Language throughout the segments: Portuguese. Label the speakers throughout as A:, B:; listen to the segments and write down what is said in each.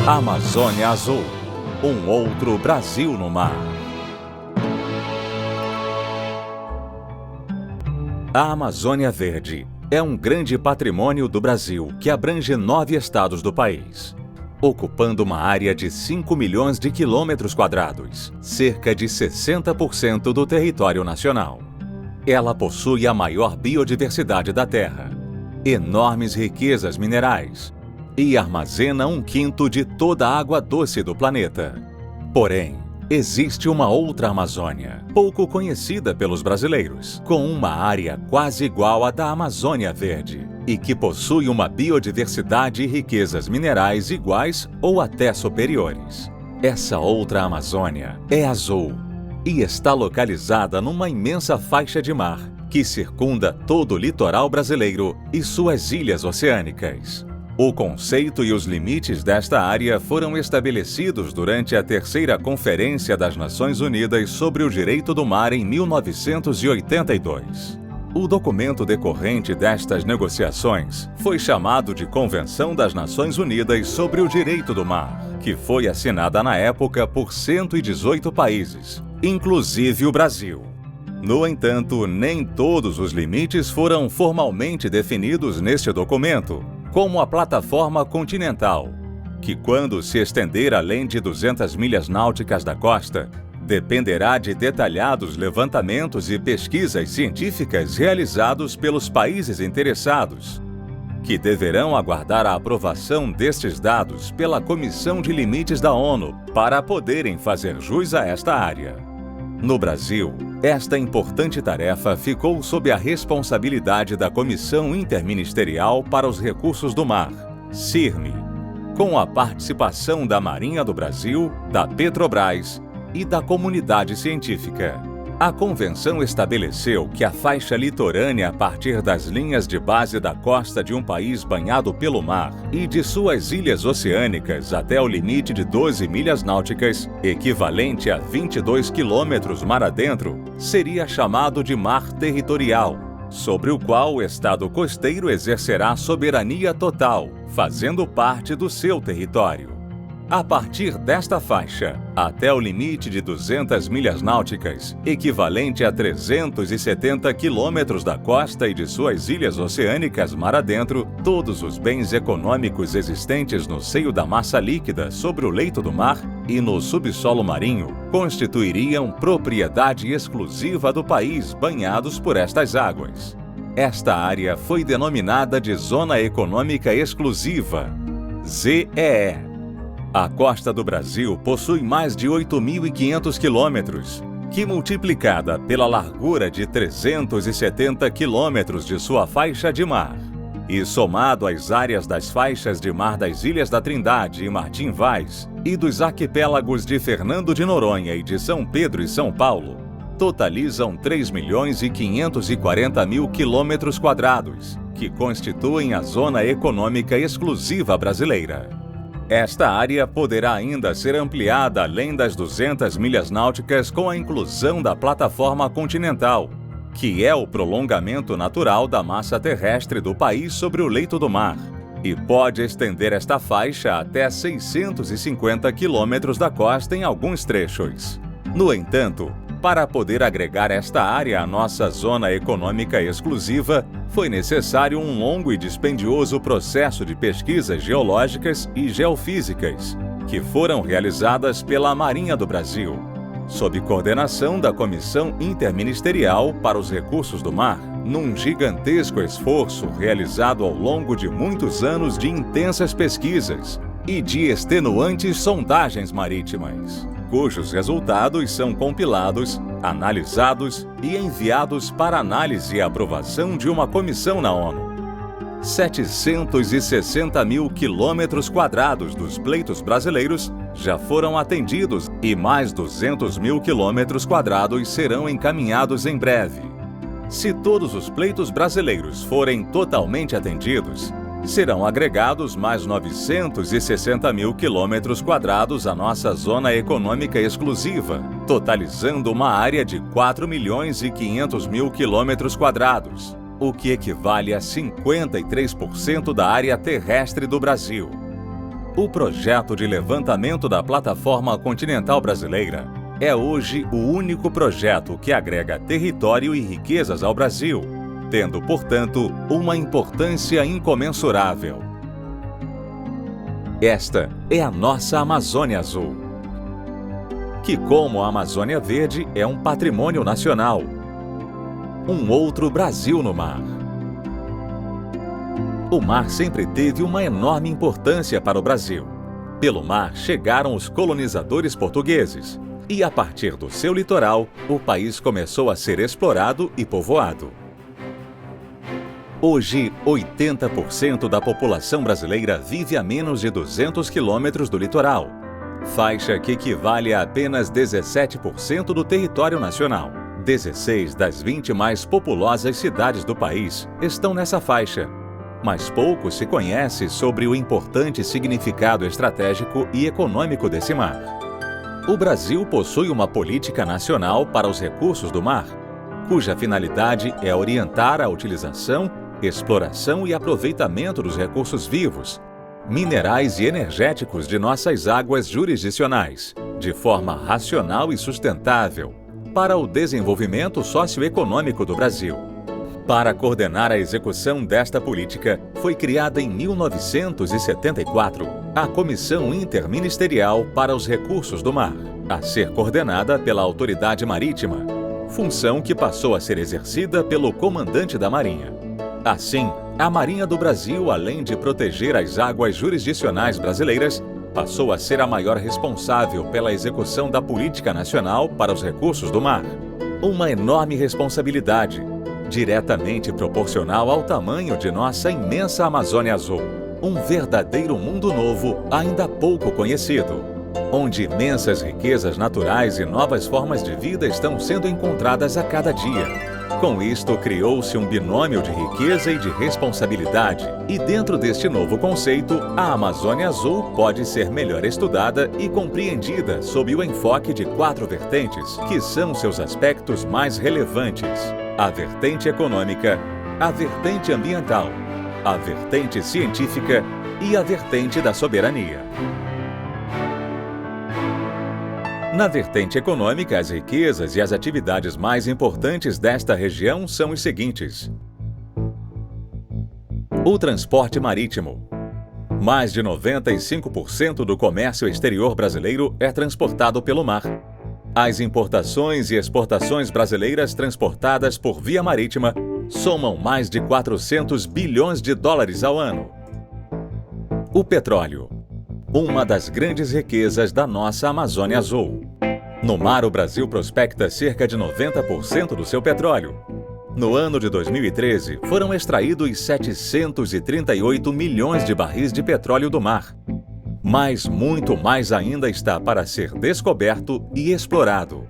A: Amazônia Azul, um outro Brasil no mar. A Amazônia Verde é um grande patrimônio do Brasil que abrange 9 estados do país, ocupando uma área de 5 milhões de quilômetros quadrados, cerca de 60% do território nacional. Ela possui a maior biodiversidade da Terra, enormes riquezas minerais e armazena 1/5 de toda a água doce do planeta. Porém, existe uma outra Amazônia, pouco conhecida pelos brasileiros, com uma área quase igual à da Amazônia Verde e que possui uma biodiversidade e riquezas minerais iguais ou até superiores. Essa outra Amazônia é azul e está localizada numa imensa faixa de mar que circunda todo o litoral brasileiro e suas ilhas oceânicas. O conceito e os limites desta área foram estabelecidos durante a terceira Conferência das Nações Unidas sobre o Direito do Mar em 1982. O documento decorrente destas negociações foi chamado de Convenção das Nações Unidas sobre o Direito do Mar, que foi assinada na época por 118 países, inclusive o Brasil. No entanto, nem todos os limites foram formalmente definidos neste documento, como a plataforma continental, que quando se estender além de 200 milhas náuticas da costa, dependerá de detalhados levantamentos e pesquisas científicas realizados pelos países interessados, que deverão aguardar a aprovação destes dados pela Comissão de Limites da ONU para poderem fazer jus a esta área. No Brasil, esta importante tarefa ficou sob a responsabilidade da Comissão Interministerial para os Recursos do Mar, CIRME, com a participação da Marinha do Brasil, da Petrobras e da comunidade científica. A Convenção estabeleceu que a faixa litorânea a partir das linhas de base da costa de um país banhado pelo mar e de suas ilhas oceânicas até o limite de 12 milhas náuticas, equivalente a 22 quilômetros mar adentro, seria chamado de mar territorial, sobre o qual o Estado costeiro exercerá soberania total, fazendo parte do seu território. A partir desta faixa, até o limite de 200 milhas náuticas, equivalente a 370 quilômetros da costa e de suas ilhas oceânicas mar adentro, todos os bens econômicos existentes no seio da massa líquida sobre o leito do mar e no subsolo marinho constituiriam propriedade exclusiva do país banhados por estas águas. Esta área foi denominada de Zona Econômica Exclusiva, ZEE. A costa do Brasil possui mais de 8.500 quilômetros, que multiplicada pela largura de 370 quilômetros de sua faixa de mar, e somado às áreas das faixas de mar das Ilhas da Trindade e Martim Vaz e dos arquipélagos de Fernando de Noronha e de São Pedro e São Paulo, totalizam 3.540.000 quilômetros quadrados, que constituem a Zona Econômica Exclusiva Brasileira. Esta área poderá ainda ser ampliada além das 200 milhas náuticas com a inclusão da plataforma continental, que é o prolongamento natural da massa terrestre do país sobre o leito do mar, e pode estender esta faixa até 650 quilômetros da costa em alguns trechos. No entanto, para poder agregar esta área à nossa Zona Econômica Exclusiva, foi necessário um longo e dispendioso processo de pesquisas geológicas e geofísicas, que foram realizadas pela Marinha do Brasil, sob coordenação da Comissão Interministerial para os Recursos do Mar, num gigantesco esforço realizado ao longo de muitos anos de intensas pesquisas e de extenuantes sondagens marítimas, cujos resultados são compilados, analisados e enviados para análise e aprovação de uma comissão na ONU. 760.000 quilômetros quadrados dos pleitos brasileiros já foram atendidos e mais 200.000 quilômetros quadrados serão encaminhados em breve. Se todos os pleitos brasileiros forem totalmente atendidos, serão agregados mais 960.000 quilômetros quadrados à nossa Zona Econômica Exclusiva, totalizando uma área de 4.500.000 quilômetros quadrados, o que equivale a 53% da área terrestre do Brasil. O projeto de levantamento da plataforma continental brasileira é hoje o único projeto que agrega território e riquezas ao Brasil, tendo, portanto, uma importância incomensurável. Esta é a nossa Amazônia Azul, que, como a Amazônia Verde, é um patrimônio nacional. Um outro Brasil no mar. O mar sempre teve uma enorme importância para o Brasil. Pelo mar chegaram os colonizadores portugueses, e a partir do seu litoral, o país começou a ser explorado e povoado. Hoje, 80% da população brasileira vive a menos de 200 quilômetros do litoral, faixa que equivale a apenas 17% do território nacional. 16 das 20 mais populosas cidades do país estão nessa faixa, mas pouco se conhece sobre o importante significado estratégico e econômico desse mar. O Brasil possui uma política nacional para os recursos do mar, cuja finalidade é orientar a utilização, exploração e aproveitamento dos recursos vivos, minerais e energéticos de nossas águas jurisdicionais, de forma racional e sustentável, para o desenvolvimento socioeconômico do Brasil. Para coordenar a execução desta política, foi criada em 1974 a Comissão Interministerial para os Recursos do Mar, a ser coordenada pela Autoridade Marítima, função que passou a ser exercida pelo Comandante da Marinha. Assim, a Marinha do Brasil, além de proteger as águas jurisdicionais brasileiras, passou a ser a maior responsável pela execução da Política Nacional para os Recursos do Mar. Uma enorme responsabilidade, diretamente proporcional ao tamanho de nossa imensa Amazônia Azul. Um verdadeiro mundo novo, ainda pouco conhecido, onde imensas riquezas naturais e novas formas de vida estão sendo encontradas a cada dia. Com isto, criou-se um binômio de riqueza e de responsabilidade, e dentro deste novo conceito, a Amazônia Azul pode ser melhor estudada e compreendida sob o enfoque de 4 vertentes, que são seus aspectos mais relevantes: a vertente econômica, a vertente ambiental, a vertente científica e a vertente da soberania. Na vertente econômica, as riquezas e as atividades mais importantes desta região são os seguintes: o transporte marítimo. Mais de 95% do comércio exterior brasileiro é transportado pelo mar. As importações e exportações brasileiras transportadas por via marítima somam mais de 400 bilhões de dólares ao ano. O petróleo. Uma das grandes riquezas da nossa Amazônia Azul. No mar, o Brasil prospecta cerca de 90% do seu petróleo. No ano de 2013, foram extraídos 738 milhões de barris de petróleo do mar. Mas muito mais ainda está para ser descoberto e explorado.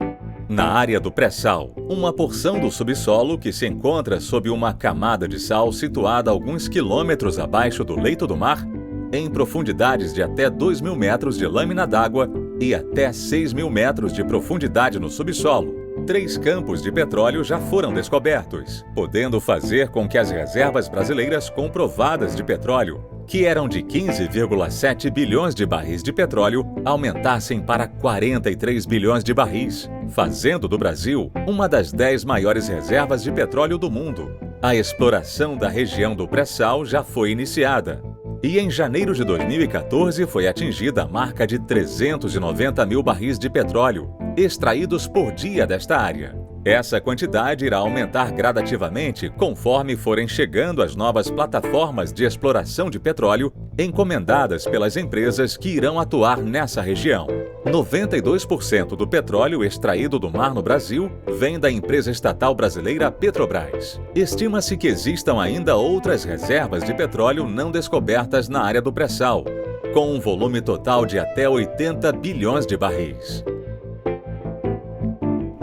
A: Na área do pré-sal, uma porção do subsolo que se encontra sob uma camada de sal situada alguns quilômetros abaixo do leito do mar, em profundidades de até 2.000 metros de lâmina d'água e até 6.000 metros de profundidade no subsolo, 3 campos de petróleo já foram descobertos, podendo fazer com que as reservas brasileiras comprovadas de petróleo, que eram de 15,7 bilhões de barris de petróleo, aumentassem para 43 bilhões de barris, fazendo do Brasil uma das 10 maiores reservas de petróleo do mundo. A exploração da região do pré-sal já foi iniciada, e em janeiro de 2014 foi atingida a marca de 390 mil barris de petróleo extraídos por dia desta área. Essa quantidade irá aumentar gradativamente conforme forem chegando as novas plataformas de exploração de petróleo encomendadas pelas empresas que irão atuar nessa região. 92% do petróleo extraído do mar no Brasil vem da empresa estatal brasileira Petrobras. Estima-se que existam ainda outras reservas de petróleo não descobertas na área do pré-sal, com um volume total de até 80 bilhões de barris.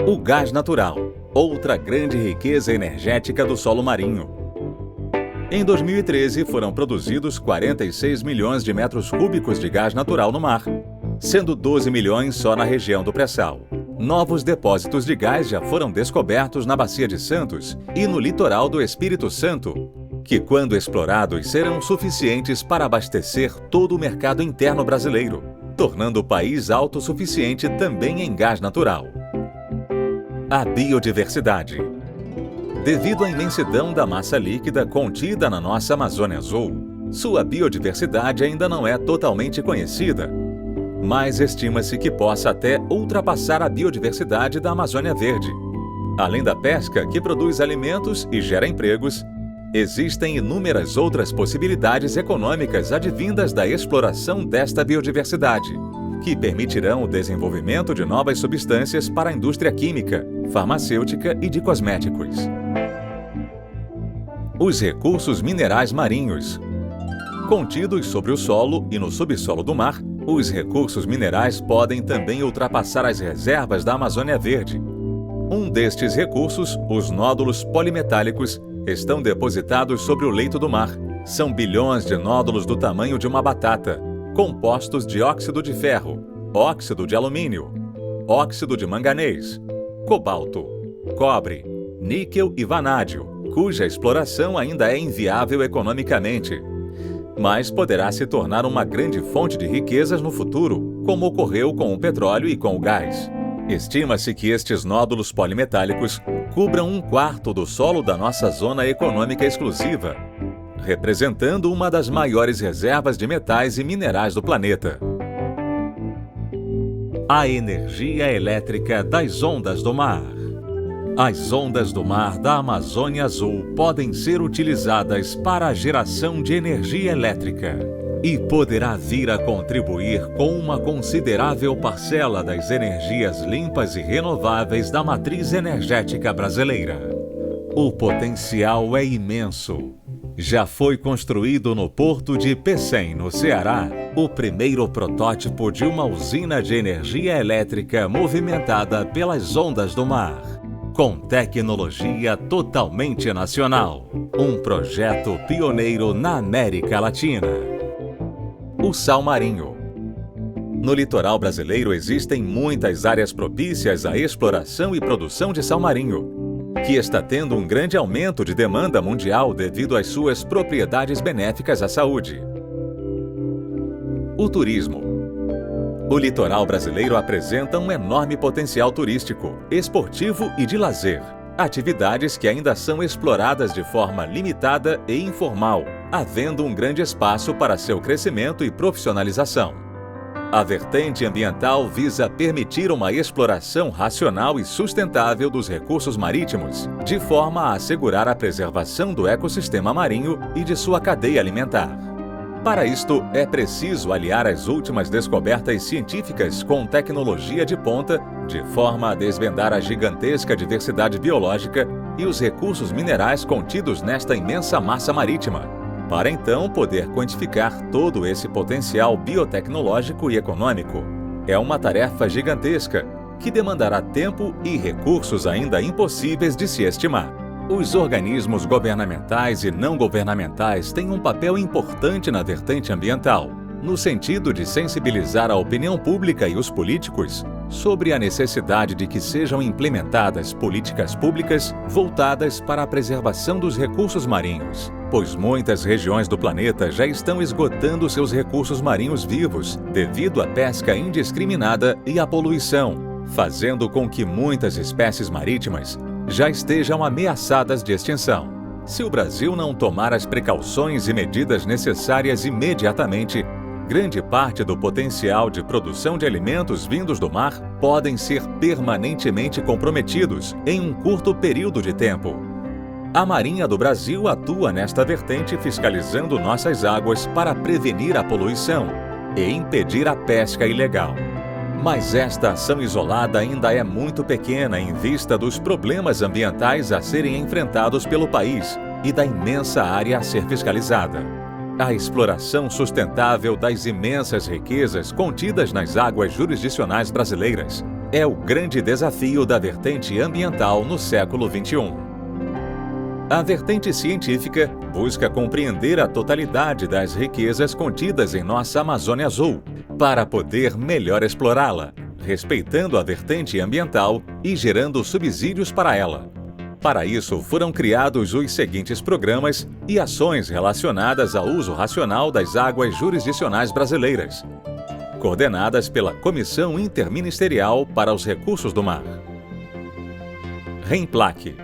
A: O gás natural, outra grande riqueza energética do solo marinho. Em 2013, foram produzidos 46 milhões de metros cúbicos de gás natural no mar, sendo 12 milhões só na região do pré-sal. Novos depósitos de gás já foram descobertos na Bacia de Santos e no litoral do Espírito Santo. que, quando explorados, serão suficientes para abastecer todo o mercado interno brasileiro, tornando o país autossuficiente também em gás natural. A biodiversidade. Devido à imensidão da massa líquida contida na nossa Amazônia Azul, sua biodiversidade ainda não é totalmente conhecida, mas estima-se que possa até ultrapassar a biodiversidade da Amazônia Verde. Além da pesca, que produz alimentos e gera empregos, existem inúmeras outras possibilidades econômicas advindas da exploração desta biodiversidade, que permitirão o desenvolvimento de novas substâncias para a indústria química, farmacêutica e de cosméticos. Os recursos minerais marinhos. Contidos sobre o solo e no subsolo do mar, os recursos minerais podem também ultrapassar as reservas da Amazônia Verde. Um destes recursos, os nódulos polimetálicos, estão depositados sobre o leito do mar. São bilhões de nódulos do tamanho de uma batata, compostos de óxido de ferro, óxido de alumínio, óxido de manganês, cobalto, cobre, níquel e vanádio, cuja exploração ainda é inviável economicamente, mas poderá se tornar uma grande fonte de riquezas no futuro, como ocorreu com o petróleo e com o gás. Estima-se que estes nódulos polimetálicos cubram 1/4 do solo da nossa zona econômica exclusiva, representando uma das maiores reservas de metais e minerais do planeta. A energia elétrica das ondas do mar. As ondas do mar da Amazônia Azul podem ser utilizadas para a geração de energia elétrica e poderá vir a contribuir com uma considerável parcela das energias limpas e renováveis da matriz energética brasileira. O potencial é imenso. Já foi construído no porto de Pecém, no Ceará, o primeiro protótipo de uma usina de energia elétrica movimentada pelas ondas do mar, com tecnologia totalmente nacional. Um projeto pioneiro na América Latina. O sal marinho. No litoral brasileiro existem muitas áreas propícias à exploração e produção de sal marinho, que está tendo um grande aumento de demanda mundial devido às suas propriedades benéficas à saúde. O turismo. O litoral brasileiro apresenta um enorme potencial turístico, esportivo e de lazer, atividades que ainda são exploradas de forma limitada e informal, havendo um grande espaço para seu crescimento e profissionalização. A vertente ambiental visa permitir uma exploração racional e sustentável dos recursos marítimos, de forma a assegurar a preservação do ecossistema marinho e de sua cadeia alimentar. Para isto, é preciso aliar as últimas descobertas científicas com tecnologia de ponta, de forma a desvendar a gigantesca diversidade biológica e os recursos minerais contidos nesta imensa massa marítima, para então poder quantificar todo esse potencial biotecnológico e econômico. É uma tarefa gigantesca, que demandará tempo e recursos ainda impossíveis de se estimar. Os organismos governamentais e não governamentais têm um papel importante na vertente ambiental, no sentido de sensibilizar a opinião pública e os políticos sobre a necessidade de que sejam implementadas políticas públicas voltadas para a preservação dos recursos marinhos, pois muitas regiões do planeta já estão esgotando seus recursos marinhos vivos devido à pesca indiscriminada e à poluição, fazendo com que muitas espécies marítimas já estejam ameaçadas de extinção. Se o Brasil não tomar as precauções e medidas necessárias imediatamente, grande parte do potencial de produção de alimentos vindos do mar podem ser permanentemente comprometidos em um curto período de tempo. A Marinha do Brasil atua nesta vertente fiscalizando nossas águas para prevenir a poluição e impedir a pesca ilegal. Mas esta ação isolada ainda é muito pequena em vista dos problemas ambientais a serem enfrentados pelo país e da imensa área a ser fiscalizada. A exploração sustentável das imensas riquezas contidas nas águas jurisdicionais brasileiras é o grande desafio da vertente ambiental no século XXI. A vertente científica busca compreender a totalidade das riquezas contidas em nossa Amazônia Azul, para poder melhor explorá-la, respeitando a vertente ambiental e gerando subsídios para ela. Para isso, foram criados os seguintes programas e ações relacionadas ao uso racional das águas jurisdicionais brasileiras, coordenadas pela Comissão Interministerial para os Recursos do Mar. REMPLAC,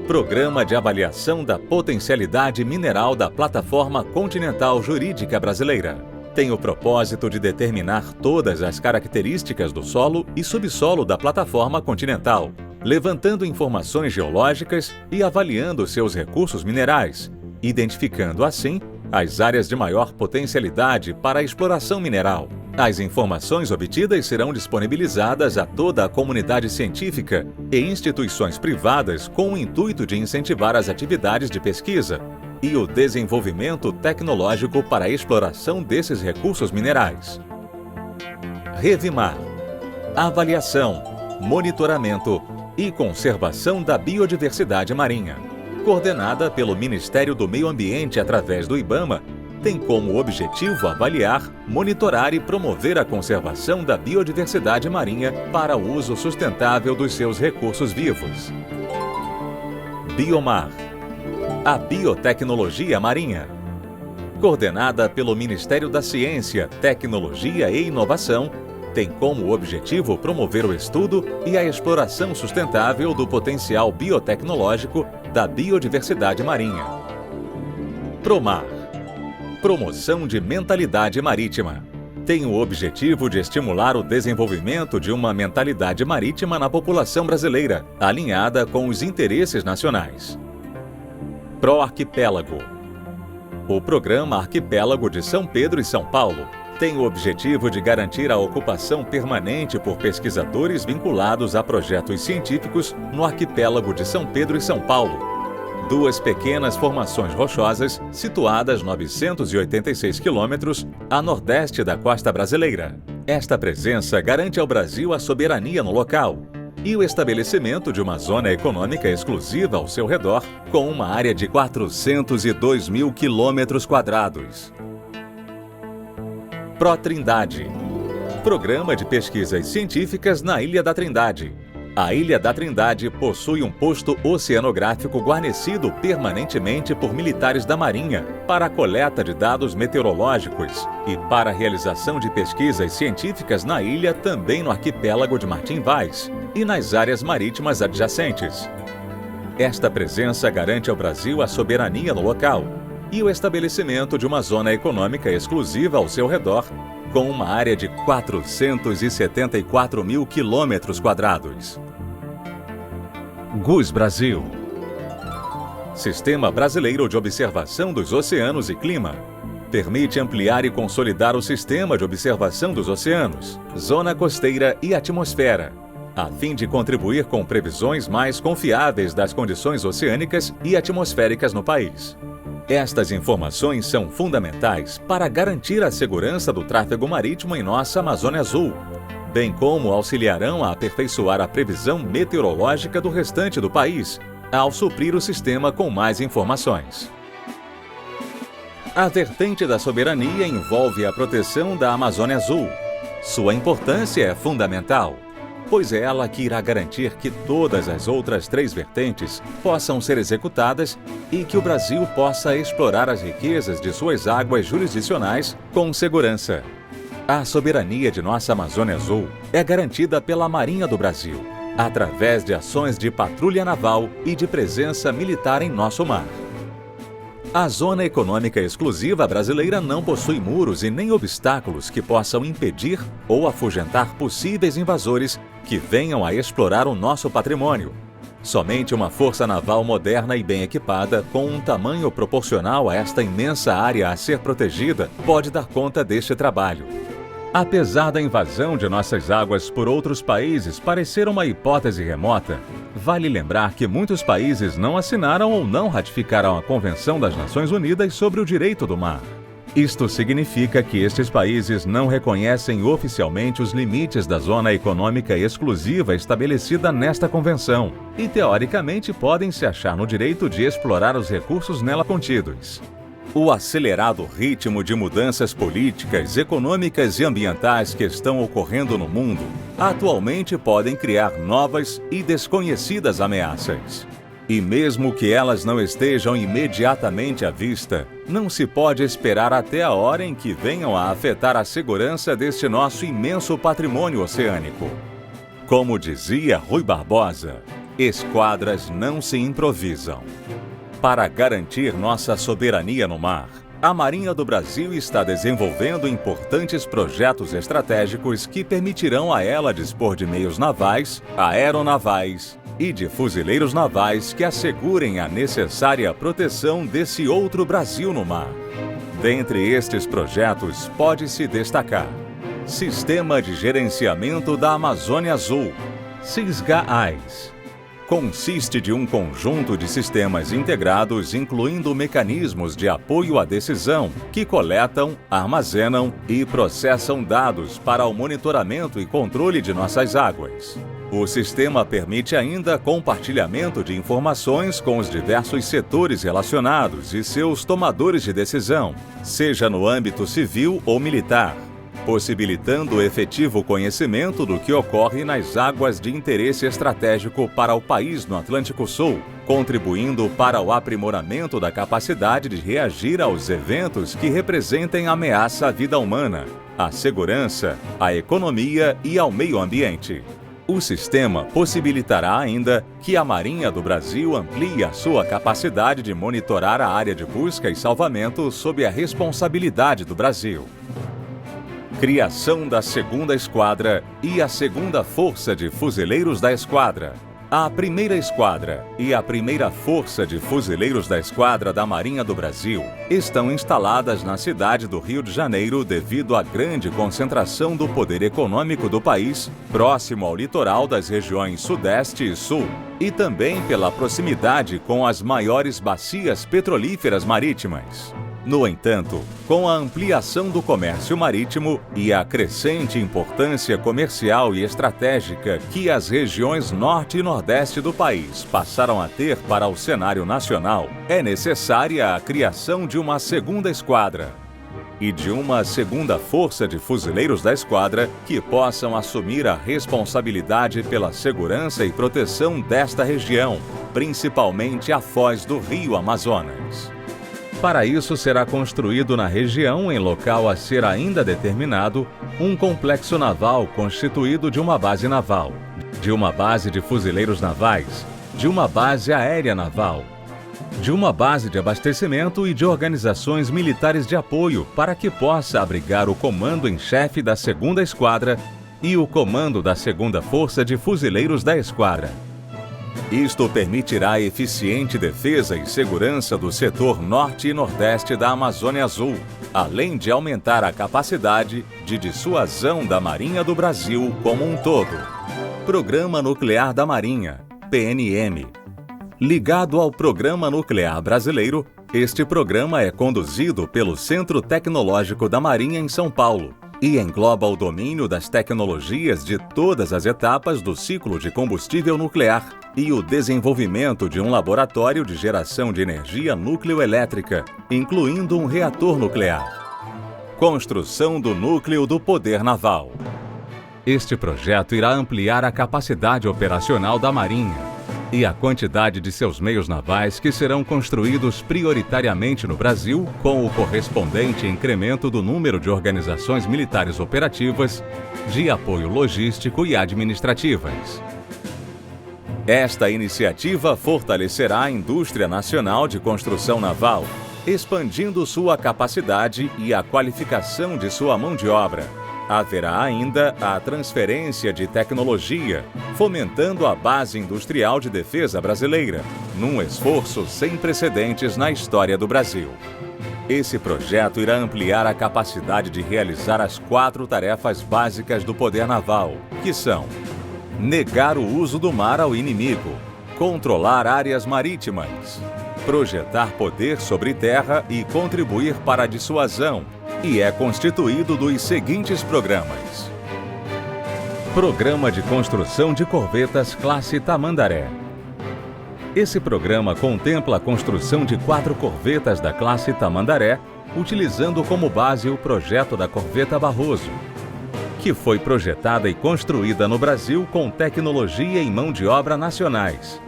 A: Programa de Avaliação da Potencialidade Mineral da Plataforma Continental Jurídica Brasileira. Tem o propósito de determinar todas as características do solo e subsolo da plataforma continental, levantando informações geológicas e avaliando seus recursos minerais, identificando assim as áreas de maior potencialidade para a exploração mineral. As informações obtidas serão disponibilizadas a toda a comunidade científica e instituições privadas com o intuito de incentivar as atividades de pesquisa e o desenvolvimento tecnológico para a exploração desses recursos minerais. REVIMAR, avaliação, monitoramento e conservação da biodiversidade marinha, coordenada pelo Ministério do Meio Ambiente através do IBAMA, tem como objetivo avaliar, monitorar e promover a conservação da biodiversidade marinha para o uso sustentável dos seus recursos vivos. BIOMAR, a biotecnologia marinha, coordenada pelo Ministério da Ciência, Tecnologia e Inovação, tem como objetivo promover o estudo e a exploração sustentável do potencial biotecnológico da biodiversidade marinha. PROMAR, Promoção de Mentalidade Marítima. Tem o objetivo de estimular o desenvolvimento de uma mentalidade marítima na população brasileira, alinhada com os interesses nacionais. PROArquipélago. O Programa Arquipélago de São Pedro e São Paulo tem o objetivo de garantir a ocupação permanente por pesquisadores vinculados a projetos científicos no arquipélago de São Pedro e São Paulo. Duas pequenas formações rochosas situadas 986 quilômetros a nordeste da costa brasileira. Esta presença garante ao Brasil a soberania no local e o estabelecimento de uma zona econômica exclusiva ao seu redor, com uma área de 402 mil quilômetros quadrados. ProTrindade, Programa de Pesquisas Científicas na Ilha da Trindade. A Ilha da Trindade possui um posto oceanográfico guarnecido permanentemente por militares da Marinha para a coleta de dados meteorológicos e para a realização de pesquisas científicas na ilha, também no arquipélago de Martim Vaz e nas áreas marítimas adjacentes. Esta presença garante ao Brasil a soberania no local e o estabelecimento de uma zona econômica exclusiva ao seu redor, com uma área de 474 mil quilômetros quadrados. GUS Brasil, Sistema Brasileiro de Observação dos Oceanos e Clima. Permite ampliar e consolidar o sistema de observação dos oceanos, zona costeira e atmosfera, a fim de contribuir com previsões mais confiáveis das condições oceânicas e atmosféricas no país. Estas informações são fundamentais para garantir a segurança do tráfego marítimo em nossa Amazônia Azul, bem como auxiliarão a aperfeiçoar a previsão meteorológica do restante do país, ao suprir o sistema com mais informações. A vertente da soberania envolve a proteção da Amazônia Azul. Sua importância é fundamental, pois é ela que irá garantir que todas as outras três vertentes possam ser executadas e que o Brasil possa explorar as riquezas de suas águas jurisdicionais com segurança. A soberania de nossa Amazônia Azul é garantida pela Marinha do Brasil, através de ações de patrulha naval e de presença militar em nosso mar. A Zona Econômica Exclusiva Brasileira não possui muros e nem obstáculos que possam impedir ou afugentar possíveis invasores que venham a explorar o nosso patrimônio. Somente uma força naval moderna e bem equipada, com um tamanho proporcional a esta imensa área a ser protegida, pode dar conta deste trabalho. Apesar da invasão de nossas águas por outros países parecer uma hipótese remota, vale lembrar que muitos países não assinaram ou não ratificaram a Convenção das Nações Unidas sobre o Direito do Mar. Isto significa que estes países não reconhecem oficialmente os limites da zona econômica exclusiva estabelecida nesta convenção e, teoricamente, podem se achar no direito de explorar os recursos nela contidos. O acelerado ritmo de mudanças políticas, econômicas e ambientais que estão ocorrendo no mundo atualmente podem criar novas e desconhecidas ameaças. E mesmo que elas não estejam imediatamente à vista, não se pode esperar até a hora em que venham a afetar a segurança deste nosso imenso patrimônio oceânico. Como dizia Rui Barbosa, esquadras não se improvisam. Para garantir nossa soberania no mar, a Marinha do Brasil está desenvolvendo importantes projetos estratégicos que permitirão a ela dispor de meios navais, aeronavais e de fuzileiros navais que assegurem a necessária proteção desse outro Brasil no mar. Dentre estes projetos, pode-se destacar Sistema de Gerenciamento da Amazônia Azul, SISGA-AIS. Consiste de um conjunto de sistemas integrados, incluindo mecanismos de apoio à decisão, que coletam, armazenam e processam dados para o monitoramento e controle de nossas águas. O sistema permite ainda compartilhamento de informações com os diversos setores relacionados e seus tomadores de decisão, seja no âmbito civil ou militar, possibilitando o efetivo conhecimento do que ocorre nas águas de interesse estratégico para o país no Atlântico Sul, contribuindo para o aprimoramento da capacidade de reagir aos eventos que representem ameaça à vida humana, à segurança, à economia e ao meio ambiente. O sistema possibilitará ainda que a Marinha do Brasil amplie a sua capacidade de monitorar a área de busca e salvamento sob a responsabilidade do Brasil. Criação da 2ª Esquadra e a 2ª Força de Fuzileiros da Esquadra. A 1ª Esquadra e a 1ª Força de Fuzileiros da Esquadra da Marinha do Brasil estão instaladas na cidade do Rio de Janeiro devido à grande concentração do poder econômico do país, próximo ao litoral das regiões Sudeste e Sul, e também pela proximidade com as maiores bacias petrolíferas marítimas. No entanto, com a ampliação do comércio marítimo e a crescente importância comercial e estratégica que as regiões Norte e Nordeste do país passaram a ter para o cenário nacional, é necessária a criação de uma 2ª Esquadra e de uma 2ª Força de Fuzileiros da Esquadra que possam assumir a responsabilidade pela segurança e proteção desta região, principalmente a foz do Rio Amazonas. Para isso, será construído na região, em local a ser ainda determinado, um complexo naval constituído de uma base naval, de uma base de fuzileiros navais, de uma base aérea naval, de uma base de abastecimento e de organizações militares de apoio para que possa abrigar o comando em chefe da 2ª Esquadra e o comando da 2ª Força de Fuzileiros da Esquadra. Isto permitirá a eficiente defesa e segurança do setor norte e nordeste da Amazônia Azul, além de aumentar a capacidade de dissuasão da Marinha do Brasil como um todo. Programa Nuclear da Marinha, PNM. Ligado ao Programa Nuclear Brasileiro, este programa é conduzido pelo Centro Tecnológico da Marinha em São Paulo e engloba o domínio das tecnologias de todas as etapas do ciclo de combustível nuclear e o desenvolvimento de um laboratório de geração de energia núcleo-elétrica, incluindo um reator nuclear. Construção do núcleo do poder naval. Este projeto irá ampliar a capacidade operacional da Marinha e a quantidade de seus meios navais que serão construídos prioritariamente no Brasil, com o correspondente incremento do número de organizações militares operativas, de apoio logístico e administrativas. Esta iniciativa fortalecerá a indústria nacional de construção naval, expandindo sua capacidade e a qualificação de sua mão de obra. Haverá ainda a transferência de tecnologia, fomentando a base industrial de defesa brasileira, num esforço sem precedentes na história do Brasil. Esse projeto irá ampliar a capacidade de realizar as 4 tarefas básicas do poder naval, que são: negar o uso do mar ao inimigo, controlar áreas marítimas, projetar poder sobre terra e contribuir para a dissuasão, e é constituído dos seguintes programas: Programa de Construção de Corvetas Classe Tamandaré. Esse programa contempla a construção de 4 corvetas da classe Tamandaré, utilizando como base o projeto da corveta Barroso, que foi projetada e construída no Brasil com tecnologia e mão de obra nacionais.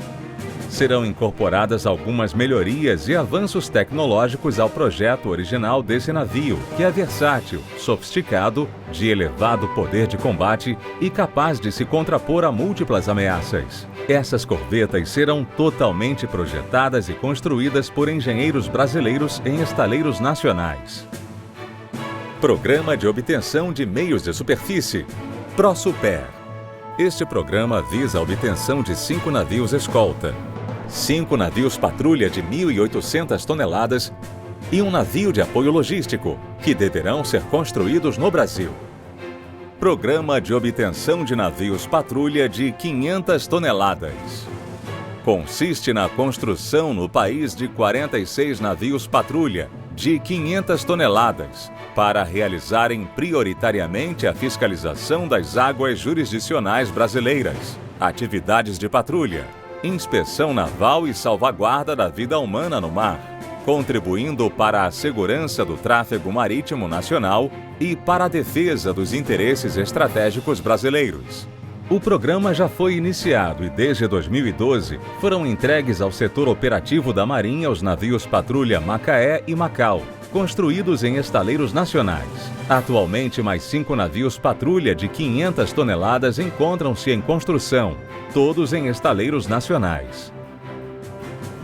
A: Serão incorporadas algumas melhorias e avanços tecnológicos ao projeto original desse navio, que é versátil, sofisticado, de elevado poder de combate e capaz de se contrapor a múltiplas ameaças. Essas corvetas serão totalmente projetadas e construídas por engenheiros brasileiros em estaleiros nacionais. Programa de obtenção de meios de superfície, ProSuper. Este programa visa a obtenção de 5 navios escolta, 5 navios patrulha de 1.800 toneladas e um navio de apoio logístico, que deverão ser construídos no Brasil. Programa de obtenção de navios patrulha de 500 toneladas. Consiste na construção no país de 46 navios patrulha de 500 toneladas, para realizarem prioritariamente a fiscalização das águas jurisdicionais brasileiras, atividades de patrulha, inspeção naval e salvaguarda da vida humana no mar, contribuindo para a segurança do tráfego marítimo nacional e para a defesa dos interesses estratégicos brasileiros. O programa já foi iniciado e desde 2012 foram entregues ao setor operativo da Marinha os navios patrulha Macaé e Macau, construídos em estaleiros nacionais. Atualmente, mais 5 navios patrulha de 500 toneladas encontram-se em construção, todos em estaleiros nacionais.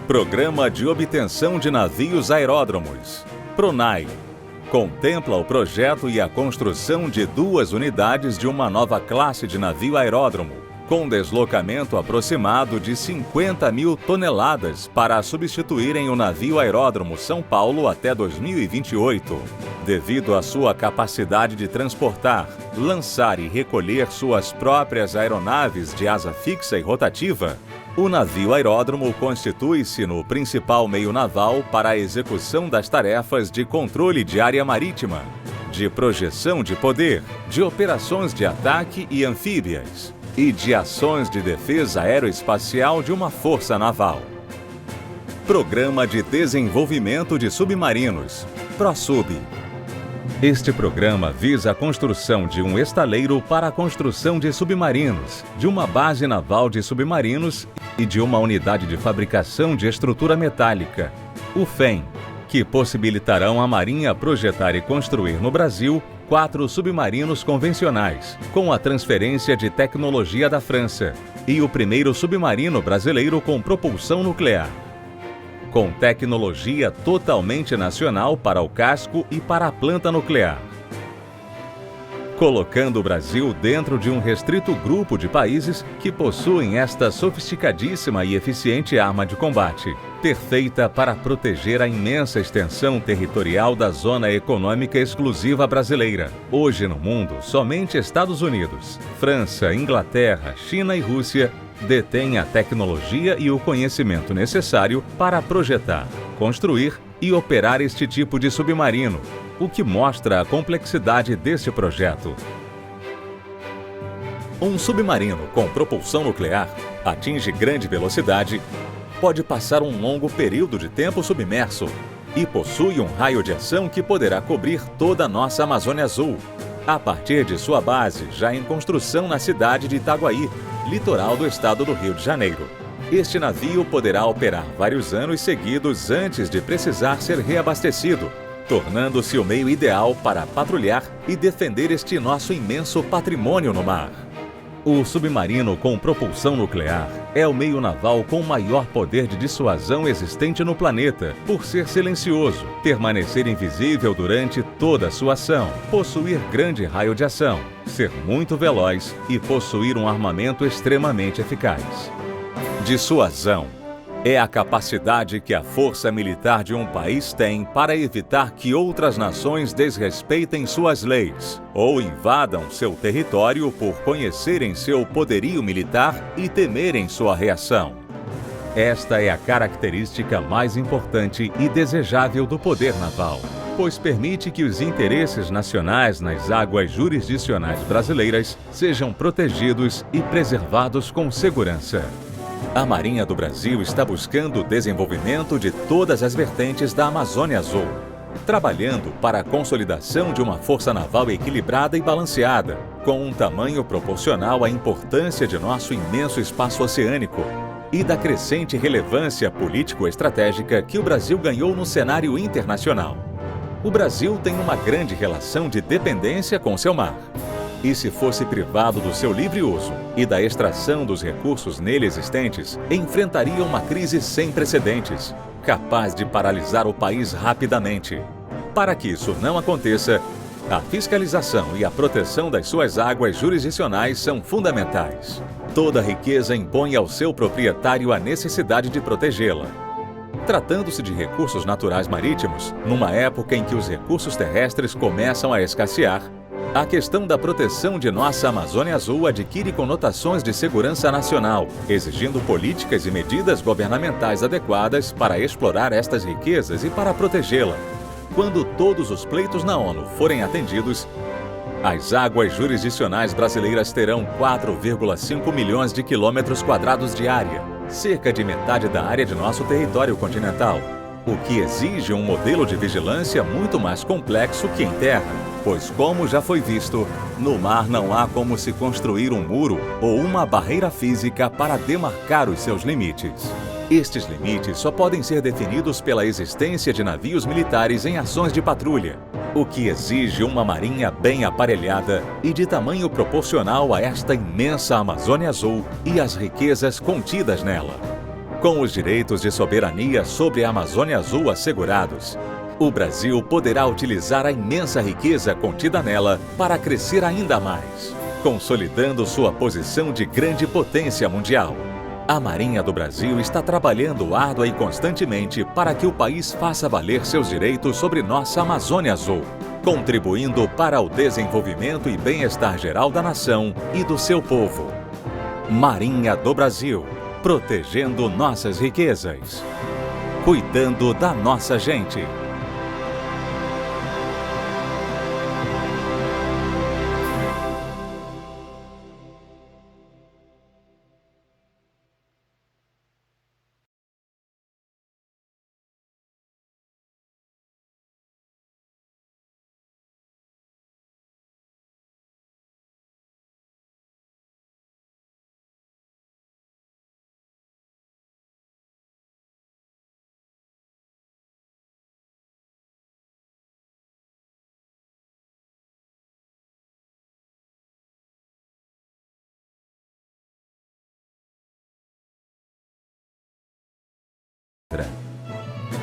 A: Programa de obtenção de navios aeródromos, PRONAI. Contempla o projeto e a construção de 2 unidades de uma nova classe de navio aeródromo, com deslocamento aproximado de 50.000 toneladas para substituírem o navio aeródromo São Paulo até 2028. Devido à sua capacidade de transportar, lançar e recolher suas próprias aeronaves de asa fixa e rotativa, o navio aeródromo constitui-se no principal meio naval para a execução das tarefas de controle de área marítima, de projeção de poder, de operações de ataque e anfíbias, e de ações de defesa aeroespacial de uma força naval. Programa de Desenvolvimento de Submarinos, ProSub. Este programa visa a construção de um estaleiro para a construção de submarinos, de uma base naval de submarinos e de uma unidade de fabricação de estrutura metálica, o FEM, que possibilitarão à Marinha projetar e construir no Brasil 4 submarinos convencionais, com a transferência de tecnologia da França, e o primeiro submarino brasileiro com propulsão nuclear, com tecnologia totalmente nacional para o casco e para a planta nuclear, colocando o Brasil dentro de um restrito grupo de países que possuem esta sofisticadíssima e eficiente arma de combate, perfeita para proteger a imensa extensão territorial da Zona Econômica Exclusiva brasileira. Hoje no mundo, somente Estados Unidos, França, Inglaterra, China e Rússia detêm a tecnologia e o conhecimento necessário para projetar, construir e operar este tipo de submarino, o que mostra a complexidade deste projeto. Um submarino com propulsão nuclear atinge grande velocidade, pode passar um longo período de tempo submerso e possui um raio de ação que poderá cobrir toda a nossa Amazônia Azul, a partir de sua base já em construção na cidade de Itaguaí, litoral do estado do Rio de Janeiro. Este navio poderá operar vários anos seguidos antes de precisar ser reabastecido, tornando-se o meio ideal para patrulhar e defender este nosso imenso patrimônio no mar. O submarino com propulsão nuclear é o meio naval com maior poder de dissuasão existente no planeta, por ser silencioso, permanecer invisível durante toda a sua ação, possuir grande raio de ação, ser muito veloz e possuir um armamento extremamente eficaz. Dissuasão é a capacidade que a força militar de um país tem para evitar que outras nações desrespeitem suas leis ou invadam seu território por conhecerem seu poderio militar e temerem sua reação. Esta é a característica mais importante e desejável do poder naval, pois permite que os interesses nacionais nas águas jurisdicionais brasileiras sejam protegidos e preservados com segurança. A Marinha do Brasil está buscando o desenvolvimento de todas as vertentes da Amazônia Azul, trabalhando para a consolidação de uma força naval equilibrada e balanceada, com um tamanho proporcional à importância de nosso imenso espaço oceânico, e da crescente relevância político-estratégica que o Brasil ganhou no cenário internacional. O Brasil tem uma grande relação de dependência com seu mar. E se fosse privado do seu livre uso e da extração dos recursos nele existentes, enfrentaria uma crise sem precedentes, capaz de paralisar o país rapidamente. Para que isso não aconteça, a fiscalização e a proteção das suas águas jurisdicionais são fundamentais. Toda riqueza impõe ao seu proprietário a necessidade de protegê-la. Tratando-se de recursos naturais marítimos, numa época em que os recursos terrestres começam a escassear, a questão da proteção de nossa Amazônia Azul adquire conotações de segurança nacional, exigindo políticas e medidas governamentais adequadas para explorar estas riquezas e para protegê-la. Quando todos os pleitos na ONU forem atendidos, as águas jurisdicionais brasileiras terão 4,5 milhões de quilômetros quadrados de área, cerca de metade da área de nosso território continental, o que exige um modelo de vigilância muito mais complexo que em terra, pois, como já foi visto, no mar não há como se construir um muro ou uma barreira física para demarcar os seus limites. Estes limites só podem ser definidos pela existência de navios militares em ações de patrulha, o que exige uma marinha bem aparelhada e de tamanho proporcional a esta imensa Amazônia Azul e as riquezas contidas nela. Com os direitos de soberania sobre a Amazônia Azul assegurados, o Brasil poderá utilizar a imensa riqueza contida nela para crescer ainda mais, consolidando sua posição de grande potência mundial. A Marinha do Brasil está trabalhando árdua e constantemente para que o país faça valer seus direitos sobre nossa Amazônia Azul, contribuindo para o desenvolvimento e bem-estar geral da nação e do seu povo. Marinha do Brasil, protegendo nossas riquezas, cuidando da nossa gente.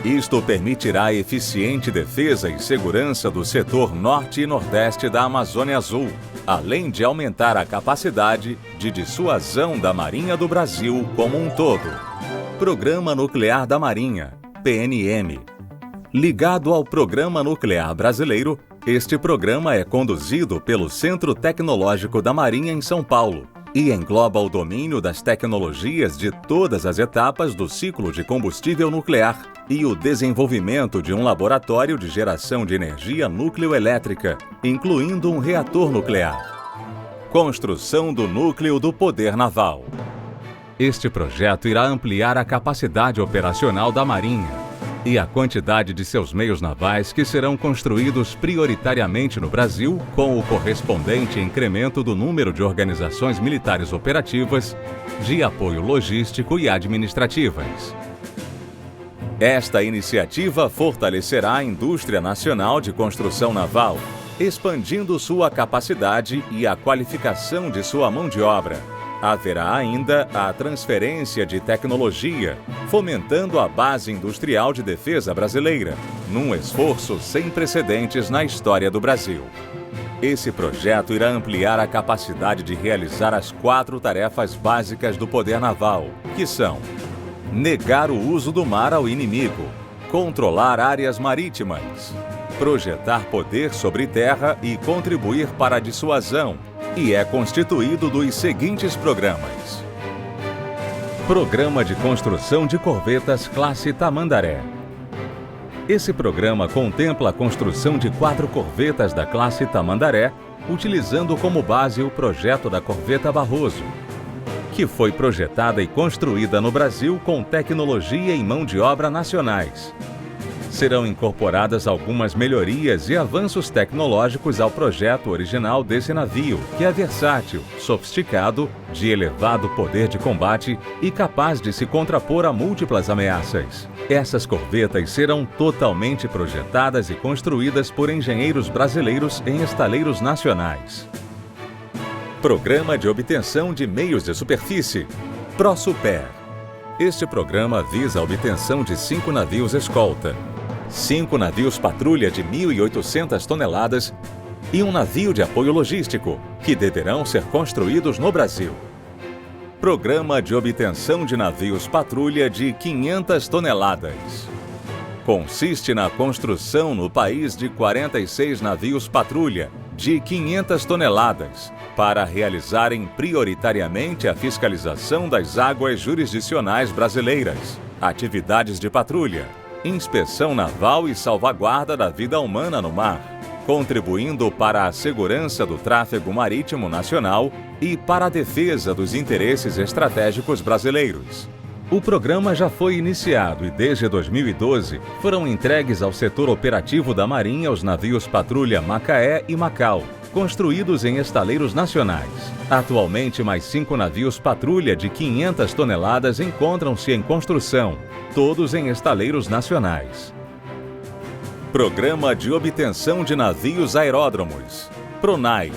A: Isto permitirá a eficiente defesa e segurança do setor norte e nordeste da Amazônia Azul, além de aumentar a capacidade de dissuasão da Marinha do Brasil como um todo. Programa Nuclear da Marinha, PNM. Ligado ao Programa Nuclear Brasileiro, este programa é conduzido pelo Centro Tecnológico da Marinha em São Paulo e engloba o domínio das tecnologias de todas as etapas do ciclo de combustível nuclear e o desenvolvimento de um laboratório de geração de energia núcleo-elétrica, incluindo um reator nuclear. Construção do núcleo do poder naval. Este projeto irá ampliar a capacidade operacional da Marinha e a quantidade de seus meios navais que serão construídos prioritariamente no Brasil, com o correspondente incremento do número de organizações militares operativas, de apoio logístico e administrativas. Esta iniciativa fortalecerá a indústria nacional de construção naval, expandindo sua capacidade e a qualificação de sua mão de obra. Haverá ainda a transferência de tecnologia, fomentando a base industrial de defesa brasileira, num esforço sem precedentes na história do Brasil. Esse projeto irá ampliar a capacidade de realizar as 4 tarefas básicas do poder naval, que são: negar o uso do mar ao inimigo, controlar áreas marítimas, projetar poder sobre terra e contribuir para a dissuasão, e é constituído dos seguintes programas. Programa de construção de corvetas classe Tamandaré. Esse programa contempla a construção de 4 corvetas da classe Tamandaré, utilizando como base o projeto da corveta Barroso, que foi projetada e construída no Brasil com tecnologia e mão de obra nacionais. Serão incorporadas algumas melhorias e avanços tecnológicos ao projeto original desse navio, que é versátil, sofisticado, de elevado poder de combate e capaz de se contrapor a múltiplas ameaças. Essas corvetas serão totalmente projetadas e construídas por engenheiros brasileiros em estaleiros nacionais. Programa de obtenção de meios de superfície, ProSuper. Este programa visa a obtenção de 5 navios escolta, 5 navios patrulha de 1.800 toneladas e um navio de apoio logístico, que deverão ser construídos no Brasil. Programa de obtenção de navios patrulha de 500 toneladas. Consiste na construção no país de 46 navios patrulha de 500 toneladas, para realizarem prioritariamente a fiscalização das águas jurisdicionais brasileiras, atividades de patrulha, inspeção naval e salvaguarda da vida humana no mar, contribuindo para a segurança do tráfego marítimo nacional e para a defesa dos interesses estratégicos brasileiros. O programa já foi iniciado e desde 2012 foram entregues ao setor operativo da Marinha os navios patrulha Macaé e Macau, construídos em estaleiros nacionais. Atualmente, mais 5 navios patrulha de 500 toneladas encontram-se em construção, todos em estaleiros nacionais. Programa de obtenção de navios aeródromos, PRONAI.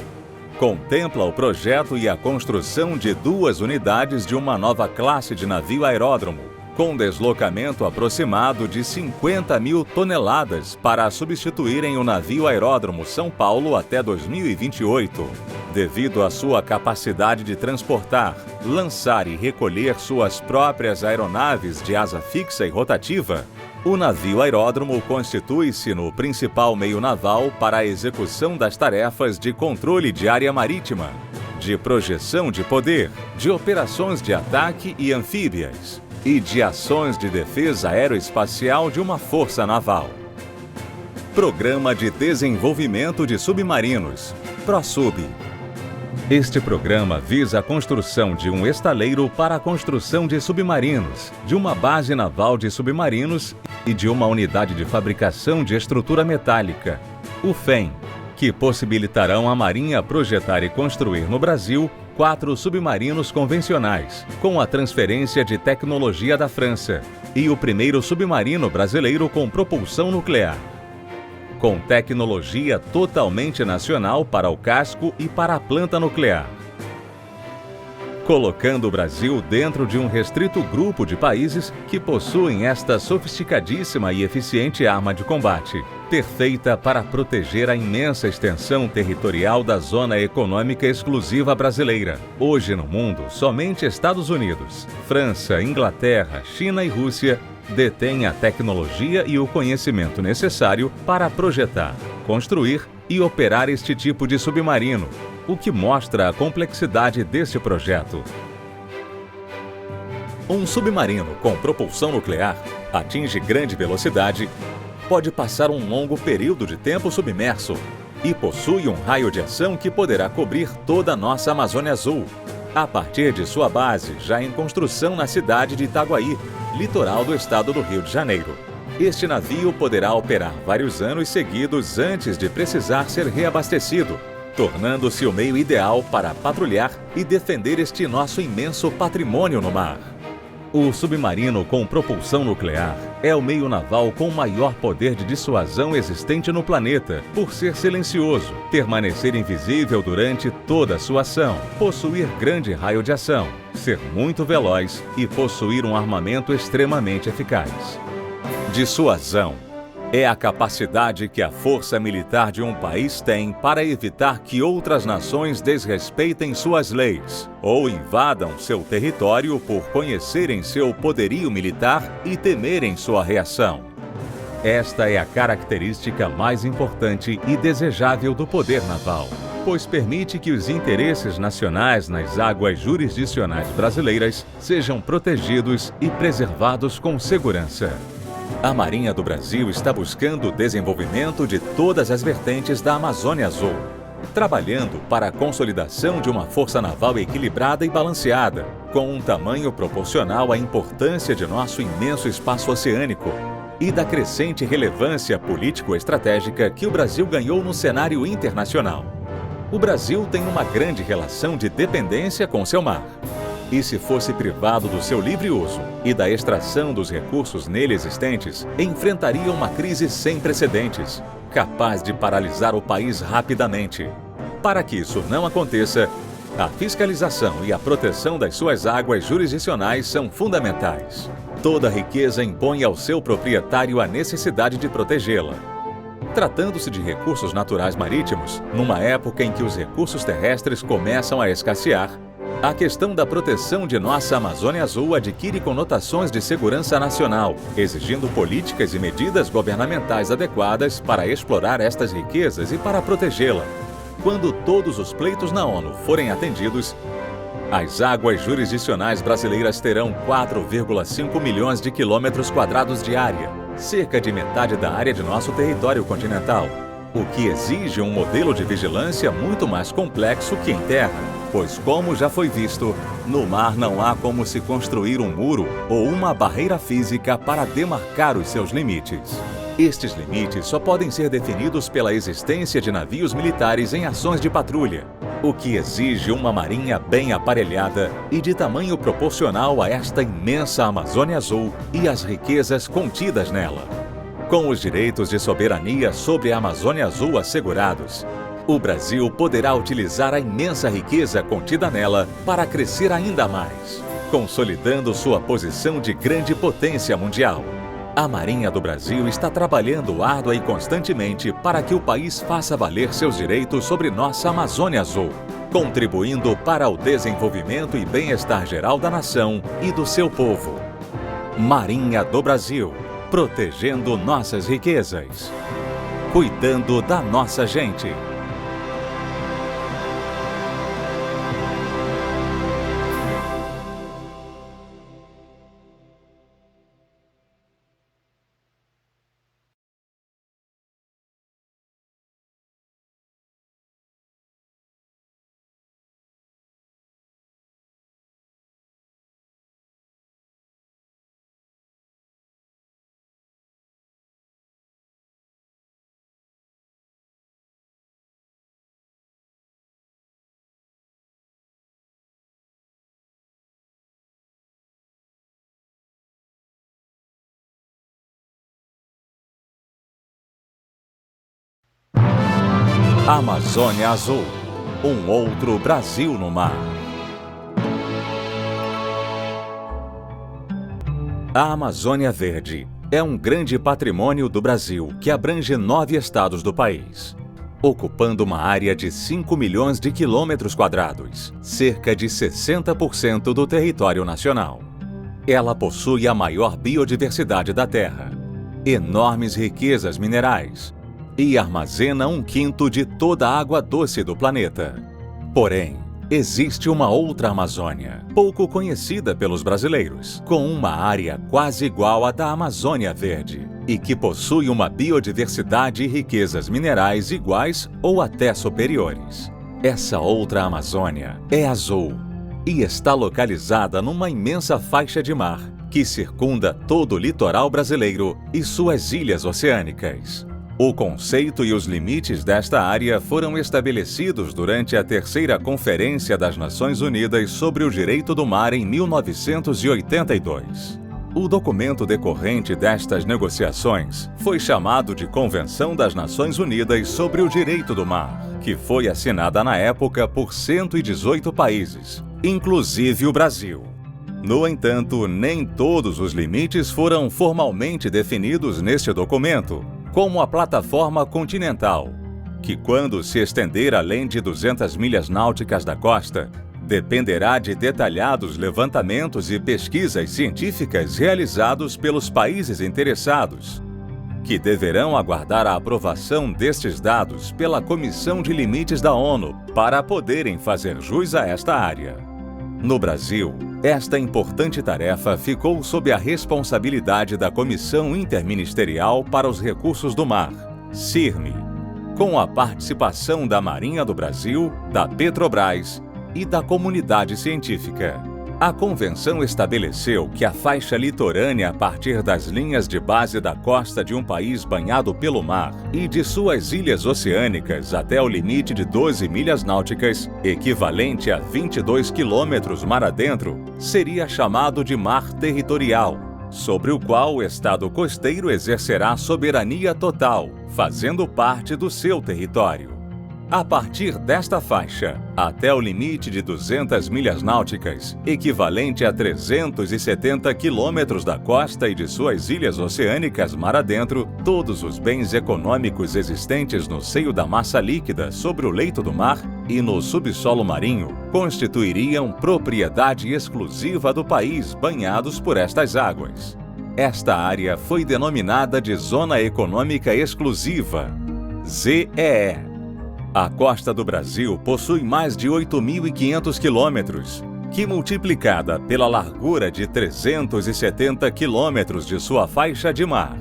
A: Contempla o projeto e a construção de 2 unidades de uma nova classe de navio aeródromo, com deslocamento aproximado de 50.000 toneladas para substituírem o navio aeródromo São Paulo até 2028. Devido à sua capacidade de transportar, lançar e recolher suas próprias aeronaves de asa fixa e rotativa, o navio aeródromo constitui-se no principal meio naval para a execução das tarefas de controle de área marítima, de projeção de poder, de operações de ataque e anfíbias, e de ações de defesa aeroespacial de uma força naval. Programa de Desenvolvimento de Submarinos, ProSub. Este programa visa a construção de um estaleiro para a construção de submarinos, de uma base naval de submarinos e de uma unidade de fabricação de estrutura metálica, o FEM, que possibilitarão à Marinha projetar e construir no Brasil 4 submarinos convencionais, com a transferência de tecnologia da França, e o primeiro submarino brasileiro com propulsão nuclear, com tecnologia totalmente nacional para o casco e para a planta nuclear, colocando o Brasil dentro de um restrito grupo de países que possuem esta sofisticadíssima e eficiente arma de combate, perfeita para proteger a imensa extensão territorial da Zona Econômica Exclusiva Brasileira. Hoje no mundo, somente Estados Unidos, França, Inglaterra, China e Rússia detêm a tecnologia e o conhecimento necessário para projetar, construir e operar este tipo de submarino, o que mostra a complexidade deste projeto. Um submarino com propulsão nuclear atinge grande velocidade, pode passar um longo período de tempo submerso e possui um raio de ação que poderá cobrir toda a nossa Amazônia Azul, a partir de sua base já em construção na cidade de Itaguaí, litoral do estado do Rio de Janeiro. Este navio poderá operar vários anos seguidos antes de precisar ser reabastecido, tornando-se o meio ideal para patrulhar e defender este nosso imenso patrimônio no mar. O submarino com propulsão nuclear é o meio naval com maior poder de dissuasão existente no planeta, por ser silencioso, permanecer invisível durante toda a sua ação, possuir grande raio de ação, ser muito veloz e possuir um armamento extremamente eficaz. Dissuasão é a capacidade que a força militar de um país tem para evitar que outras nações desrespeitem suas leis ou invadam seu território por conhecerem seu poderio militar e temerem sua reação. Esta é a característica mais importante e desejável do poder naval, pois permite que os interesses nacionais nas águas jurisdicionais brasileiras sejam protegidos e preservados com segurança. A Marinha do Brasil está buscando o desenvolvimento de todas as vertentes da Amazônia Azul, trabalhando para a consolidação de uma força naval equilibrada e balanceada, com um tamanho proporcional à importância de nosso imenso espaço oceânico, e da crescente relevância político-estratégica que o Brasil ganhou no cenário internacional. O Brasil tem uma grande relação de dependência com seu mar. E se fosse privado do seu livre uso e da extração dos recursos nele existentes, enfrentaria uma crise sem precedentes, capaz de paralisar o país rapidamente. Para que isso não aconteça, a fiscalização e a proteção das suas águas jurisdicionais são fundamentais. Toda riqueza impõe ao seu proprietário a necessidade de protegê-la. Tratando-se de recursos naturais marítimos, numa época em que os recursos terrestres começam a escassear, a questão da proteção de nossa Amazônia Azul adquire conotações de segurança nacional, exigindo políticas e medidas governamentais adequadas para explorar estas riquezas e para protegê-la. Quando todos os pleitos na ONU forem atendidos, as águas jurisdicionais brasileiras terão 4,5 milhões de quilômetros quadrados de área, cerca de metade da área de nosso território continental, o que exige um modelo de vigilância muito mais complexo que em terra. Pois, como já foi visto, no mar não há como se construir um muro ou uma barreira física para demarcar os seus limites. Estes limites só podem ser definidos pela existência de navios militares em ações de patrulha, o que exige uma marinha bem aparelhada e de tamanho proporcional a esta imensa Amazônia Azul e às riquezas contidas nela. Com os direitos de soberania sobre a Amazônia Azul assegurados, o Brasil poderá utilizar a imensa riqueza contida nela para crescer ainda mais, consolidando sua posição de grande potência mundial. A Marinha do Brasil está trabalhando árdua e constantemente para que o país faça valer seus direitos sobre nossa Amazônia Azul, contribuindo para o desenvolvimento e bem-estar geral da nação e do seu povo. Marinha do Brasil, protegendo nossas riquezas, cuidando da nossa gente. Amazônia Azul, um outro Brasil no mar. A Amazônia Verde é um grande patrimônio do Brasil que abrange 9 estados do país, ocupando uma área de 5 milhões de quilômetros quadrados, cerca de 60% do território nacional. Ela possui a maior biodiversidade da Terra, enormes riquezas minerais, e armazena 1/5 de toda a água doce do planeta. Porém, existe uma outra Amazônia, pouco conhecida pelos brasileiros, com uma área quase igual à da Amazônia Verde, e que possui uma biodiversidade e riquezas minerais iguais ou até superiores. Essa outra Amazônia é azul e está localizada numa imensa faixa de mar que circunda todo o litoral brasileiro e suas ilhas oceânicas. O conceito e os limites desta área foram estabelecidos durante a terceira Conferência das Nações Unidas sobre o Direito do Mar em 1982. O documento decorrente destas negociações foi chamado de Convenção das Nações Unidas sobre o Direito do Mar, que foi assinada na época por 118 países, inclusive o Brasil. No entanto, nem todos os limites foram formalmente definidos neste documento, como a plataforma continental, que, quando se estender além de 200 milhas náuticas da costa, dependerá de detalhados levantamentos e pesquisas científicas realizados pelos países interessados, que deverão aguardar a aprovação destes dados pela Comissão de Limites da ONU para poderem fazer jus a esta área. No Brasil, esta importante tarefa ficou sob a responsabilidade da Comissão Interministerial para os Recursos do Mar, CIRME, com a participação da Marinha do Brasil, da Petrobras e da comunidade científica. A Convenção estabeleceu que a faixa litorânea a partir das linhas de base da costa de um país banhado pelo mar e de suas ilhas oceânicas até o limite de 12 milhas náuticas, equivalente a 22 quilômetros mar adentro, seria chamado de mar territorial, sobre o qual o Estado costeiro exercerá soberania total, fazendo parte do seu território. A partir desta faixa, até o limite de 200 milhas náuticas, equivalente a 370 quilômetros da costa e de suas ilhas oceânicas mar adentro, todos os bens econômicos existentes no seio da massa líquida sobre o leito do mar e no subsolo marinho constituiriam propriedade exclusiva do país banhados por estas águas. Esta área foi denominada de Zona Econômica Exclusiva, ZEE. A costa do Brasil possui mais de 8.500 quilômetros, que multiplicada pela largura de 370 quilômetros de sua faixa de mar,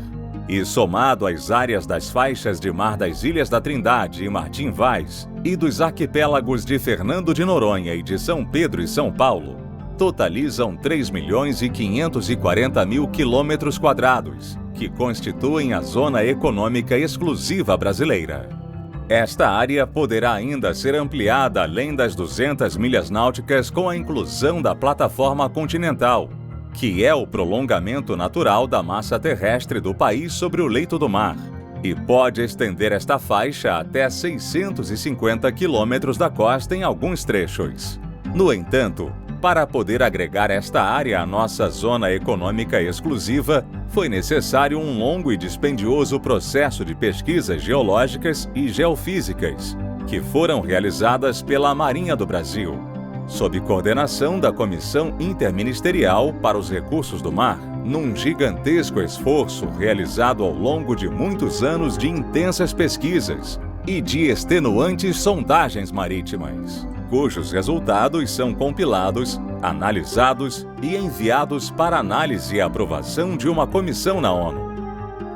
A: e somado às áreas das faixas de mar das Ilhas da Trindade e Martim Vaz e dos arquipélagos de Fernando de Noronha e de São Pedro e São Paulo, totalizam 3.540.000 quilômetros quadrados, que constituem a Zona Econômica Exclusiva Brasileira. Esta área poderá ainda ser ampliada além das 200 milhas náuticas com a inclusão da plataforma continental, que é o prolongamento natural da massa terrestre do país sobre o leito do mar, e pode estender esta faixa até 650 quilômetros da costa em alguns trechos. No entanto, para poder agregar esta área à nossa Zona Econômica Exclusiva, foi necessário um longo e dispendioso processo de pesquisas geológicas e geofísicas, que foram realizadas pela Marinha do Brasil, sob coordenação da Comissão Interministerial para os Recursos do Mar, num gigantesco esforço realizado ao longo de muitos anos de intensas pesquisas e de extenuantes sondagens marítimas, cujos resultados são compilados, analisados e enviados para análise e aprovação de uma comissão na ONU.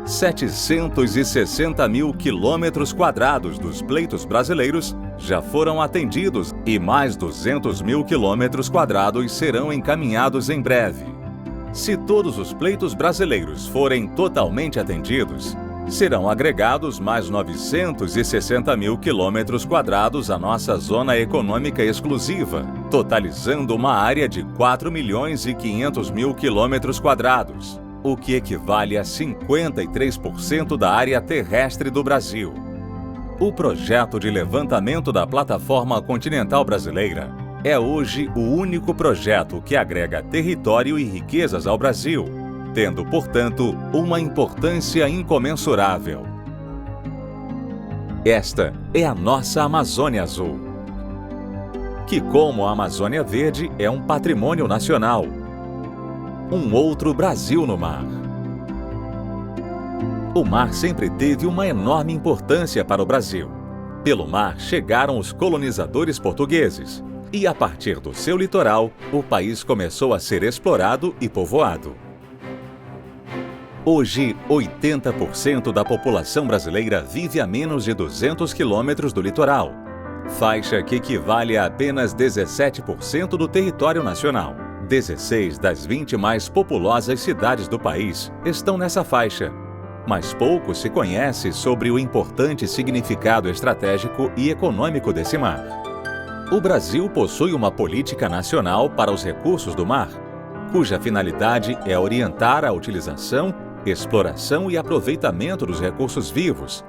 A: 760.000 quilômetros quadrados dos pleitos brasileiros já foram atendidos e mais 200.000 quilômetros quadrados serão encaminhados em breve. Se todos os pleitos brasileiros forem totalmente atendidos, serão agregados mais 960.000 quilômetros quadrados à nossa Zona Econômica Exclusiva, totalizando uma área de 4.500.000 quilômetros quadrados, o que equivale a 53% da área terrestre do Brasil. O projeto de levantamento da plataforma continental brasileira é hoje o único projeto que agrega território e riquezas ao Brasil, tendo, portanto, uma importância incomensurável. Esta é a nossa Amazônia Azul, que, como a Amazônia Verde, é um patrimônio nacional. Um outro Brasil no mar. O mar sempre teve uma enorme importância para o Brasil. Pelo mar chegaram os colonizadores portugueses, e a partir do seu litoral, o país começou a ser explorado e povoado. Hoje, 80% da população brasileira vive a menos de 200 quilômetros do litoral, faixa que equivale a apenas 17% do território nacional. 16 das 20 mais populosas cidades do país estão nessa faixa, mas pouco se conhece sobre o importante significado estratégico e econômico desse mar. O Brasil possui uma política nacional para os recursos do mar, cuja finalidade é orientar a utilização, exploração e aproveitamento dos recursos vivos,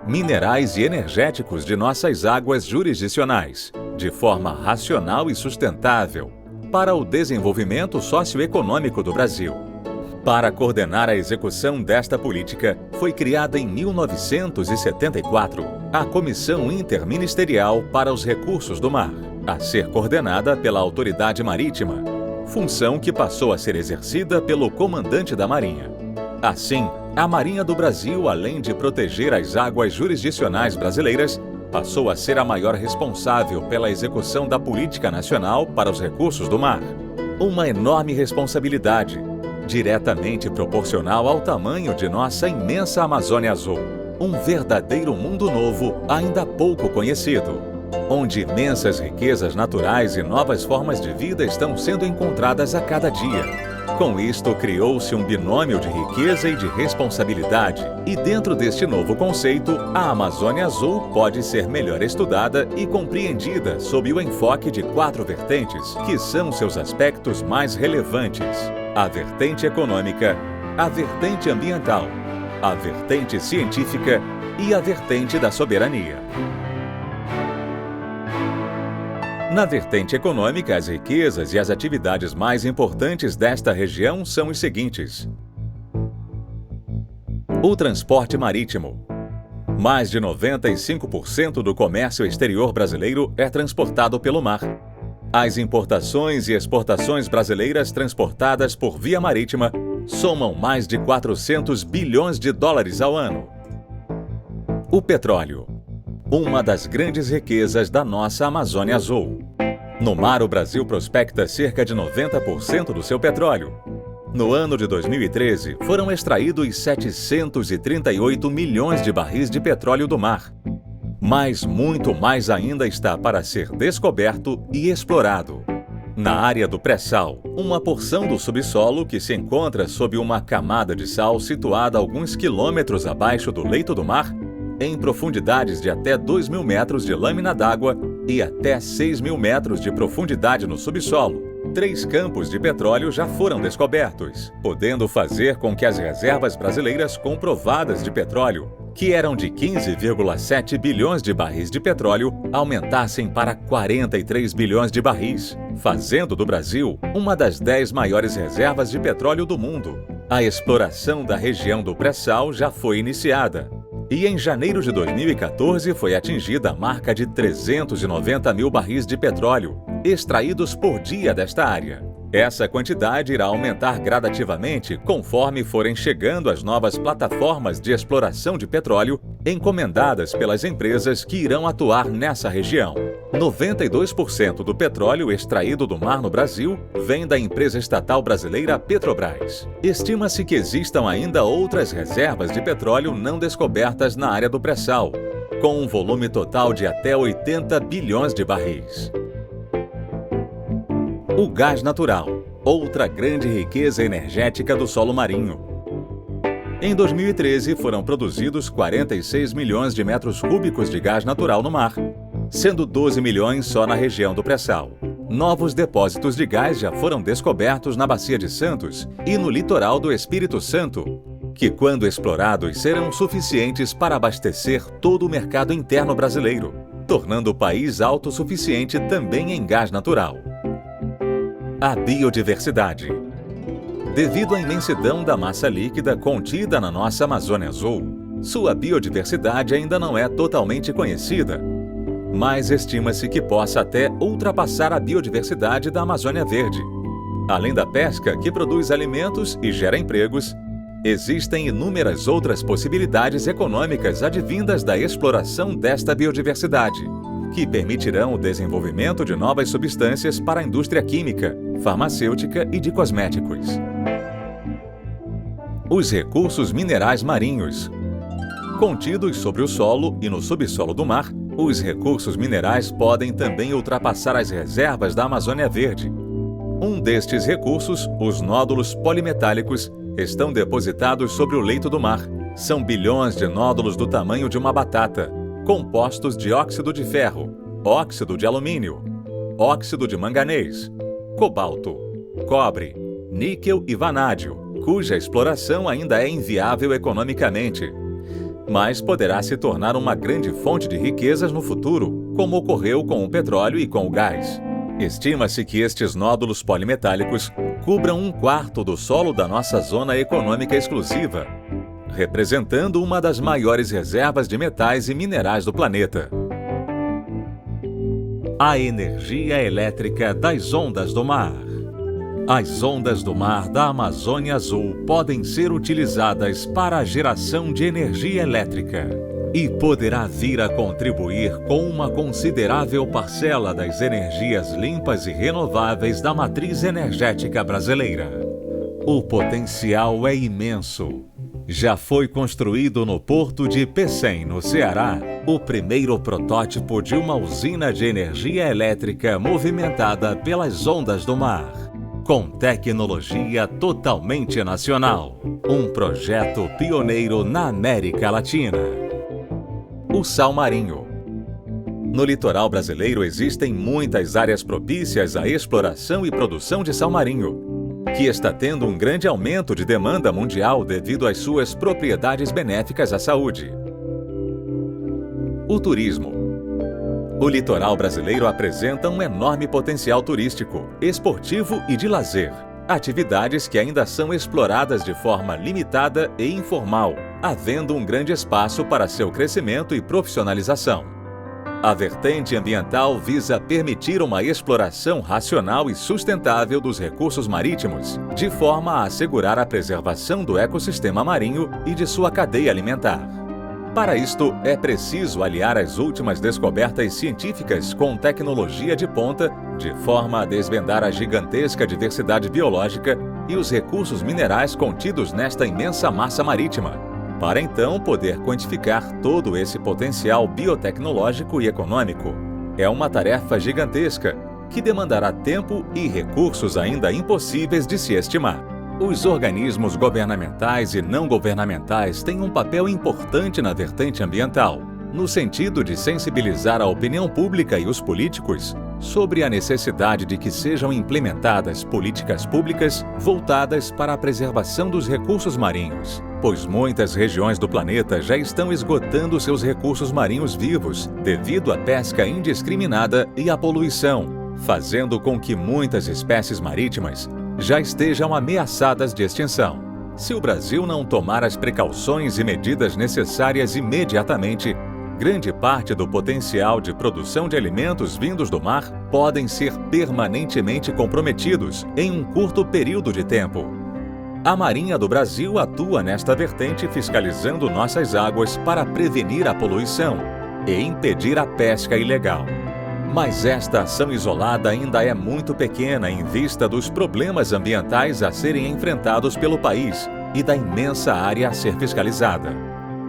A: minerais e energéticos de nossas águas jurisdicionais, de forma racional e sustentável, para o desenvolvimento socioeconômico do Brasil. Para coordenar a execução desta política, foi criada em 1974 a Comissão Interministerial para os Recursos do Mar, a ser coordenada pela Autoridade Marítima, função que passou a ser exercida pelo Comandante da Marinha. Assim, a Marinha do Brasil, além de proteger as águas jurisdicionais brasileiras, passou a ser a maior responsável pela execução da Política Nacional para os Recursos do Mar. Uma enorme responsabilidade, diretamente proporcional ao tamanho de nossa imensa Amazônia Azul. Um verdadeiro mundo novo, ainda pouco conhecido. onde imensas riquezas naturais e novas formas de vida estão sendo encontradas a cada dia. Com isto, criou-se um binômio de riqueza e de responsabilidade. E dentro deste novo conceito, a Amazônia Azul pode ser melhor estudada e compreendida sob o enfoque de 4 vertentes, que são seus aspectos mais relevantes: a vertente econômica, a vertente ambiental, a vertente científica e a vertente da soberania. Na vertente econômica, as riquezas e as atividades mais importantes desta região são os seguintes: o transporte marítimo. Mais de 95% do comércio exterior brasileiro é transportado pelo mar. As importações e exportações brasileiras transportadas por via marítima somam mais de 400 bilhões de dólares ao ano. O petróleo. Uma das grandes riquezas da nossa Amazônia Azul. No mar, o Brasil prospecta cerca de 90% do seu petróleo. No ano de 2013, foram extraídos 738 milhões de barris de petróleo do mar. Mas muito mais ainda está para ser descoberto e explorado. Na área do pré-sal, uma porção do subsolo que se encontra sob uma camada de sal situada alguns quilômetros abaixo do leito do mar, em profundidades de até 2.000 metros de lâmina d'água e até 6.000 metros de profundidade no subsolo, 3 campos de petróleo já foram descobertos, podendo fazer com que as reservas brasileiras comprovadas de petróleo, que eram de 15,7 bilhões de barris de petróleo, aumentassem para 43 bilhões de barris, fazendo do Brasil uma das 10 maiores reservas de petróleo do mundo. A exploração da região do pré-sal já foi iniciada. E em janeiro de 2014 foi atingida a marca de 390 mil barris de petróleo extraídos por dia desta área. Essa quantidade irá aumentar gradativamente conforme forem chegando as novas plataformas de exploração de petróleo encomendadas pelas empresas que irão atuar nessa região. 92% do petróleo extraído do mar no Brasil vem da empresa estatal brasileira Petrobras. Estima-se que existam ainda outras reservas de petróleo não descobertas na área do pré-sal, com um volume total de até 80 bilhões de barris. O gás natural, outra grande riqueza energética do solo marinho. Em 2013, foram produzidos 46 milhões de metros cúbicos de gás natural no mar, sendo 12 milhões só na região do pré-sal. Novos depósitos de gás já foram descobertos na Bacia de Santos e no litoral do Espírito Santo, que, quando explorados, serão suficientes para abastecer todo o mercado interno brasileiro, tornando o país autossuficiente também em gás natural. A biodiversidade. Devido à imensidão da massa líquida contida na nossa Amazônia Azul, sua biodiversidade ainda não é totalmente conhecida, mas estima-se que possa até ultrapassar a biodiversidade da Amazônia Verde. Além da pesca, que produz alimentos e gera empregos, existem inúmeras outras possibilidades econômicas advindas da exploração desta biodiversidade, que permitirão o desenvolvimento de novas substâncias para a indústria química, farmacêutica e de cosméticos. Os recursos minerais marinhos. Contidos sobre o solo e no subsolo do mar, os recursos minerais podem também ultrapassar as reservas da Amazônia Verde. Um destes recursos, os nódulos polimetálicos, estão depositados sobre o leito do mar. São bilhões de nódulos do tamanho de uma batata, compostos de óxido de ferro, óxido de alumínio, óxido de manganês, cobalto, cobre, níquel e vanádio, cuja exploração ainda é inviável economicamente, mas poderá se tornar uma grande fonte de riquezas no futuro, como ocorreu com o petróleo e com o gás. Estima-se que estes nódulos polimetálicos cubram 1/4 do solo da nossa zona econômica exclusiva, representando uma das maiores reservas de metais e minerais do planeta. A energia elétrica das ondas do mar. As ondas do mar da Amazônia Azul podem ser utilizadas para a geração de energia elétrica e poderá vir a contribuir com uma considerável parcela das energias limpas e renováveis da matriz energética brasileira. O potencial é imenso. Já foi construído no porto de Pecém, no Ceará, o primeiro protótipo de uma usina de energia elétrica movimentada pelas ondas do mar, com tecnologia totalmente nacional. Um projeto pioneiro na América Latina. O sal marinho. No litoral brasileiro existem muitas áreas propícias à exploração e produção de sal marinho, que está tendo um grande aumento de demanda mundial devido às suas propriedades benéficas à saúde. O turismo. O litoral brasileiro apresenta um enorme potencial turístico, esportivo e de lazer. Atividades que ainda são exploradas de forma limitada e informal, havendo um grande espaço para seu crescimento e profissionalização. A vertente ambiental visa permitir uma exploração racional e sustentável dos recursos marítimos, de forma a assegurar a preservação do ecossistema marinho e de sua cadeia alimentar. Para isto, é preciso aliar as últimas descobertas científicas com tecnologia de ponta, de forma a desvendar a gigantesca diversidade biológica e os recursos minerais contidos nesta imensa massa marítima, para então poder quantificar todo esse potencial biotecnológico e econômico. É uma tarefa gigantesca que demandará tempo e recursos ainda impossíveis de se estimar. Os organismos governamentais e não governamentais têm um papel importante na vertente ambiental, no sentido de sensibilizar a opinião pública e os políticos sobre a necessidade de que sejam implementadas políticas públicas voltadas para a preservação dos recursos marinhos, pois muitas regiões do planeta já estão esgotando seus recursos marinhos vivos devido à pesca indiscriminada e à poluição, fazendo com que muitas espécies marítimas já estejam ameaçadas de extinção. Se o Brasil não tomar as precauções e medidas necessárias imediatamente, grande parte do potencial de produção de alimentos vindos do mar podem ser permanentemente comprometidos em um curto período de tempo. A Marinha do Brasil atua nesta vertente fiscalizando nossas águas para prevenir a poluição e impedir a pesca ilegal. Mas esta ação isolada ainda é muito pequena em vista dos problemas ambientais a serem enfrentados pelo país e da imensa área a ser fiscalizada.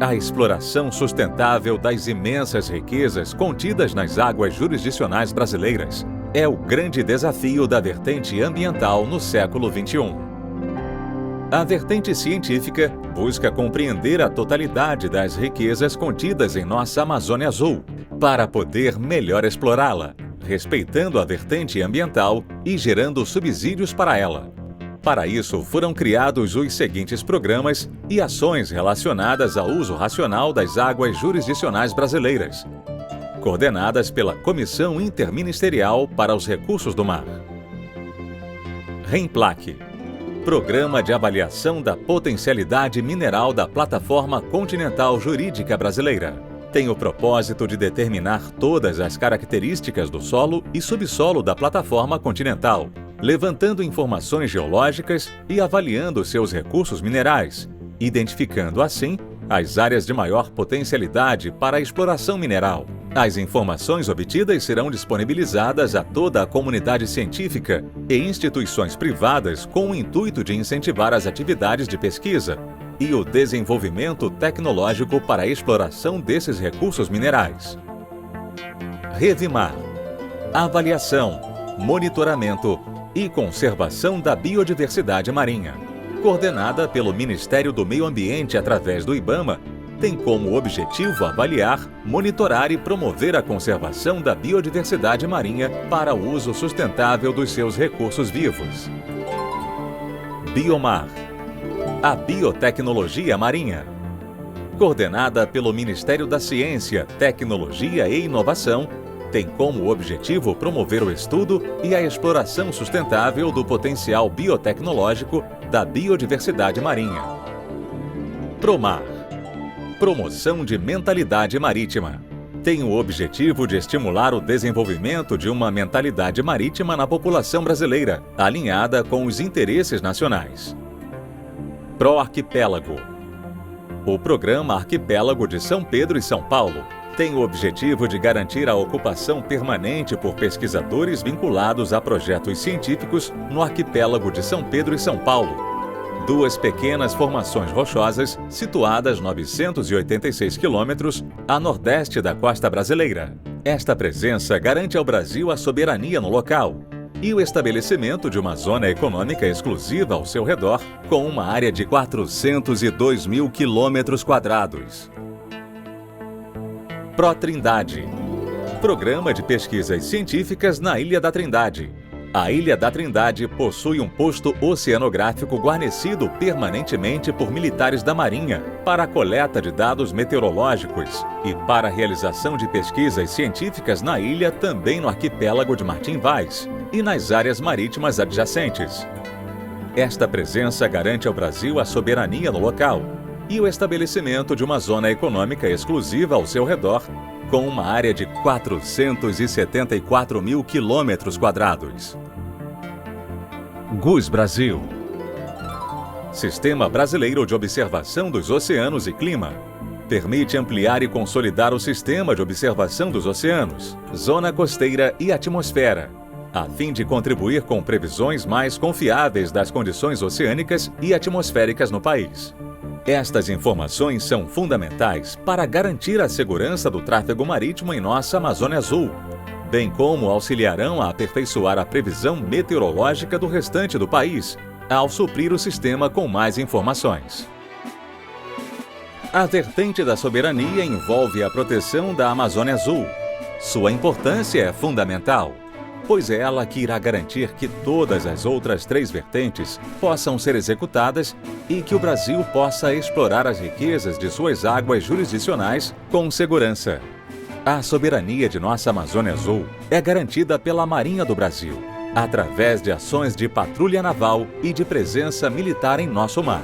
A: A exploração sustentável das imensas riquezas contidas nas águas jurisdicionais brasileiras é o grande desafio da vertente ambiental no século XXI. A vertente científica busca compreender a totalidade das riquezas contidas em nossa Amazônia Azul, para poder melhor explorá-la, respeitando a vertente ambiental e gerando subsídios para ela. Para isso, foram criados os seguintes programas e ações relacionadas ao uso racional das águas jurisdicionais brasileiras, coordenadas pela Comissão Interministerial para os Recursos do Mar. REMPLAC, Programa de Avaliação da Potencialidade Mineral da Plataforma Continental Jurídica Brasileira. Tem o propósito de determinar todas as características do solo e subsolo da plataforma continental, levantando informações geológicas e avaliando seus recursos minerais, identificando assim as áreas de maior potencialidade para a exploração mineral. As informações obtidas serão disponibilizadas a toda a comunidade científica e instituições privadas com o intuito de incentivar as atividades de pesquisa e o desenvolvimento tecnológico para a exploração desses recursos minerais. REVIMAR, avaliação, monitoramento e conservação da biodiversidade marinha, coordenada pelo Ministério do Meio Ambiente através do IBAMA, tem como objetivo avaliar, monitorar e promover a conservação da biodiversidade marinha para o uso sustentável dos seus recursos vivos. BIOMAR, a biotecnologia marinha, coordenada pelo Ministério da Ciência, Tecnologia e Inovação, tem como objetivo promover o estudo e a exploração sustentável do potencial biotecnológico da biodiversidade marinha. PROMAR, Promoção de Mentalidade Marítima, tem o objetivo de estimular o desenvolvimento de uma mentalidade marítima na população brasileira, alinhada com os interesses nacionais. PROArquipélago, o Programa Arquipélago de São Pedro e São Paulo, tem o objetivo de garantir a ocupação permanente por pesquisadores vinculados a projetos científicos no arquipélago de São Pedro e São Paulo, duas pequenas formações rochosas situadas 986 quilômetros a nordeste da costa brasileira. Esta presença garante ao Brasil a soberania no local e o estabelecimento de uma zona econômica exclusiva ao seu redor, com uma área de 402 mil quilômetros quadrados. ProTrindade. Programa de Pesquisas Científicas na Ilha da Trindade. A Ilha da Trindade possui um posto oceanográfico guarnecido permanentemente por militares da Marinha para a coleta de dados meteorológicos e para a realização de pesquisas científicas na ilha, também no arquipélago de Martim Vaz e nas áreas marítimas adjacentes. Esta presença garante ao Brasil a soberania no local e o estabelecimento de uma zona econômica exclusiva ao seu redor, com uma área de 474 mil quilômetros quadrados. GUS Brasil. Sistema Brasileiro de Observação dos Oceanos e Clima. Permite ampliar e consolidar o sistema de observação dos oceanos, zona costeira e atmosfera, a fim de contribuir com previsões mais confiáveis das condições oceânicas e atmosféricas no país. Estas informações são fundamentais para garantir a segurança do tráfego marítimo em nossa Amazônia Azul, bem como auxiliarão a aperfeiçoar a previsão meteorológica do restante do país, ao suprir o sistema com mais informações. A vertente da soberania envolve a proteção da Amazônia Azul. Sua importância é fundamental, pois é ela que irá garantir que todas as outras três vertentes possam ser executadas e que o Brasil possa explorar as riquezas de suas águas jurisdicionais com segurança. A soberania de nossa Amazônia Azul é garantida pela Marinha do Brasil, através de ações de patrulha naval e de presença militar em nosso mar.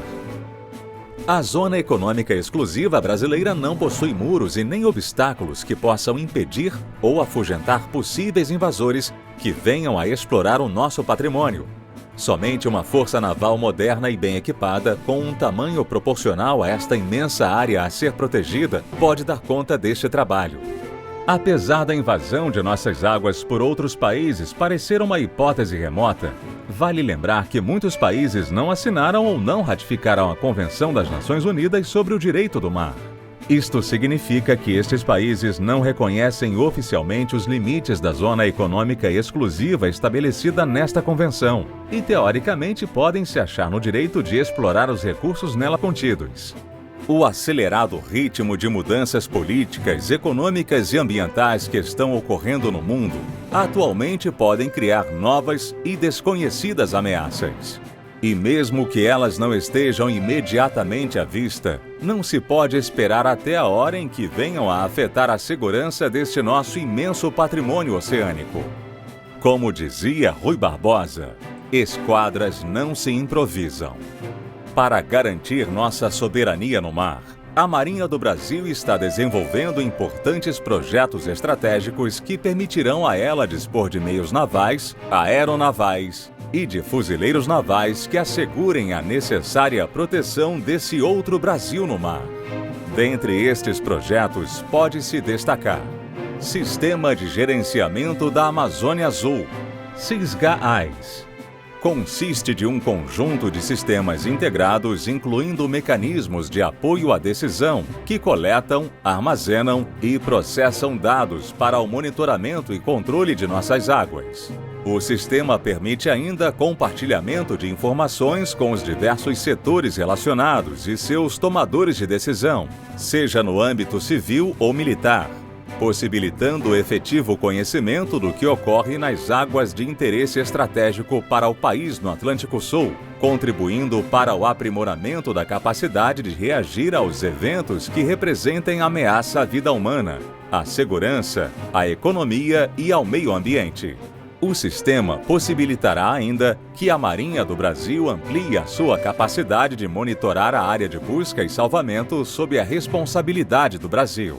A: A Zona Econômica Exclusiva Brasileira não possui muros e nem obstáculos que possam impedir ou afugentar possíveis invasores que venham a explorar o nosso patrimônio. Somente uma força naval moderna e bem equipada, com um tamanho proporcional a esta imensa área a ser protegida, pode dar conta deste trabalho. Apesar da invasão de nossas águas por outros países parecer uma hipótese remota, vale lembrar que muitos países não assinaram ou não ratificaram a Convenção das Nações Unidas sobre o Direito do Mar. Isto significa que estes países não reconhecem oficialmente os limites da zona econômica exclusiva estabelecida nesta convenção e, teoricamente, podem se achar no direito de explorar os recursos nela contidos. O acelerado ritmo de mudanças políticas, econômicas e ambientais que estão ocorrendo no mundo atualmente podem criar novas e desconhecidas ameaças. E mesmo que elas não estejam imediatamente à vista, não se pode esperar até a hora em que venham a afetar a segurança deste nosso imenso patrimônio oceânico. Como dizia Rui Barbosa, esquadras não se improvisam. Para garantir nossa soberania no mar, a Marinha do Brasil está desenvolvendo importantes projetos estratégicos que permitirão a ela dispor de meios navais, aeronavais e de fuzileiros navais que assegurem a necessária proteção desse outro Brasil no mar. Dentre estes projetos, pode-se destacar Sistema de Gerenciamento da Amazônia Azul, SISGA-AIS. Consiste de um conjunto de sistemas integrados, incluindo mecanismos de apoio à decisão, que coletam, armazenam e processam dados para o monitoramento e controle de nossas águas. O sistema permite ainda compartilhamento de informações com os diversos setores relacionados e seus tomadores de decisão, seja no âmbito civil ou militar, possibilitando o efetivo conhecimento do que ocorre nas águas de interesse estratégico para o país no Atlântico Sul, contribuindo para o aprimoramento da capacidade de reagir aos eventos que representem ameaça à vida humana, à segurança, à economia e ao meio ambiente. O sistema possibilitará ainda que a Marinha do Brasil amplie a sua capacidade de monitorar a área de busca e salvamento sob a responsabilidade do Brasil.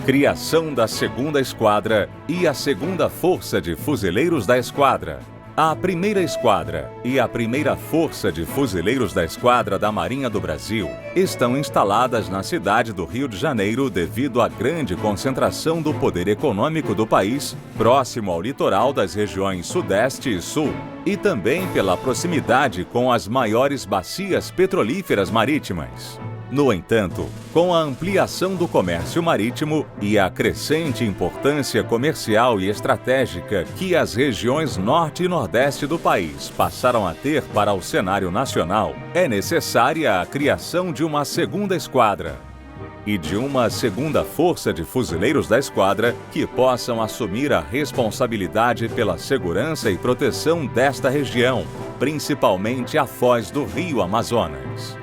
A: Criação da 2ª Esquadra e a 2ª Força de Fuzileiros da Esquadra. A primeira esquadra e a primeira força de fuzileiros da Esquadra da Marinha do Brasil estão instaladas na cidade do Rio de Janeiro devido à grande concentração do poder econômico do país, próximo ao litoral das regiões Sudeste e Sul, e também pela proximidade com as maiores bacias petrolíferas marítimas. No entanto, com a ampliação do comércio marítimo e a crescente importância comercial e estratégica que as regiões Norte e Nordeste do país passaram a ter para o cenário nacional, é necessária a criação de uma segunda esquadra e de uma segunda força de fuzileiros da esquadra que possam assumir a responsabilidade pela segurança e proteção desta região, principalmente a foz do Rio Amazonas.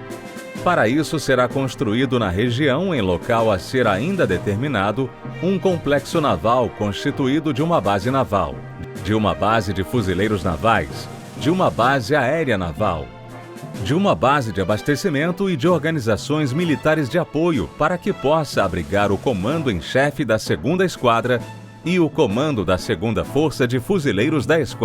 A: Para isso, será construído na região, em local a ser ainda determinado, um complexo naval constituído de uma base naval, de uma base de fuzileiros navais, de uma base aérea naval, de uma base de abastecimento e de organizações militares de apoio para que possa abrigar o comando em chefe da segunda esquadra e o comando da segunda força de fuzileiros da esquadra.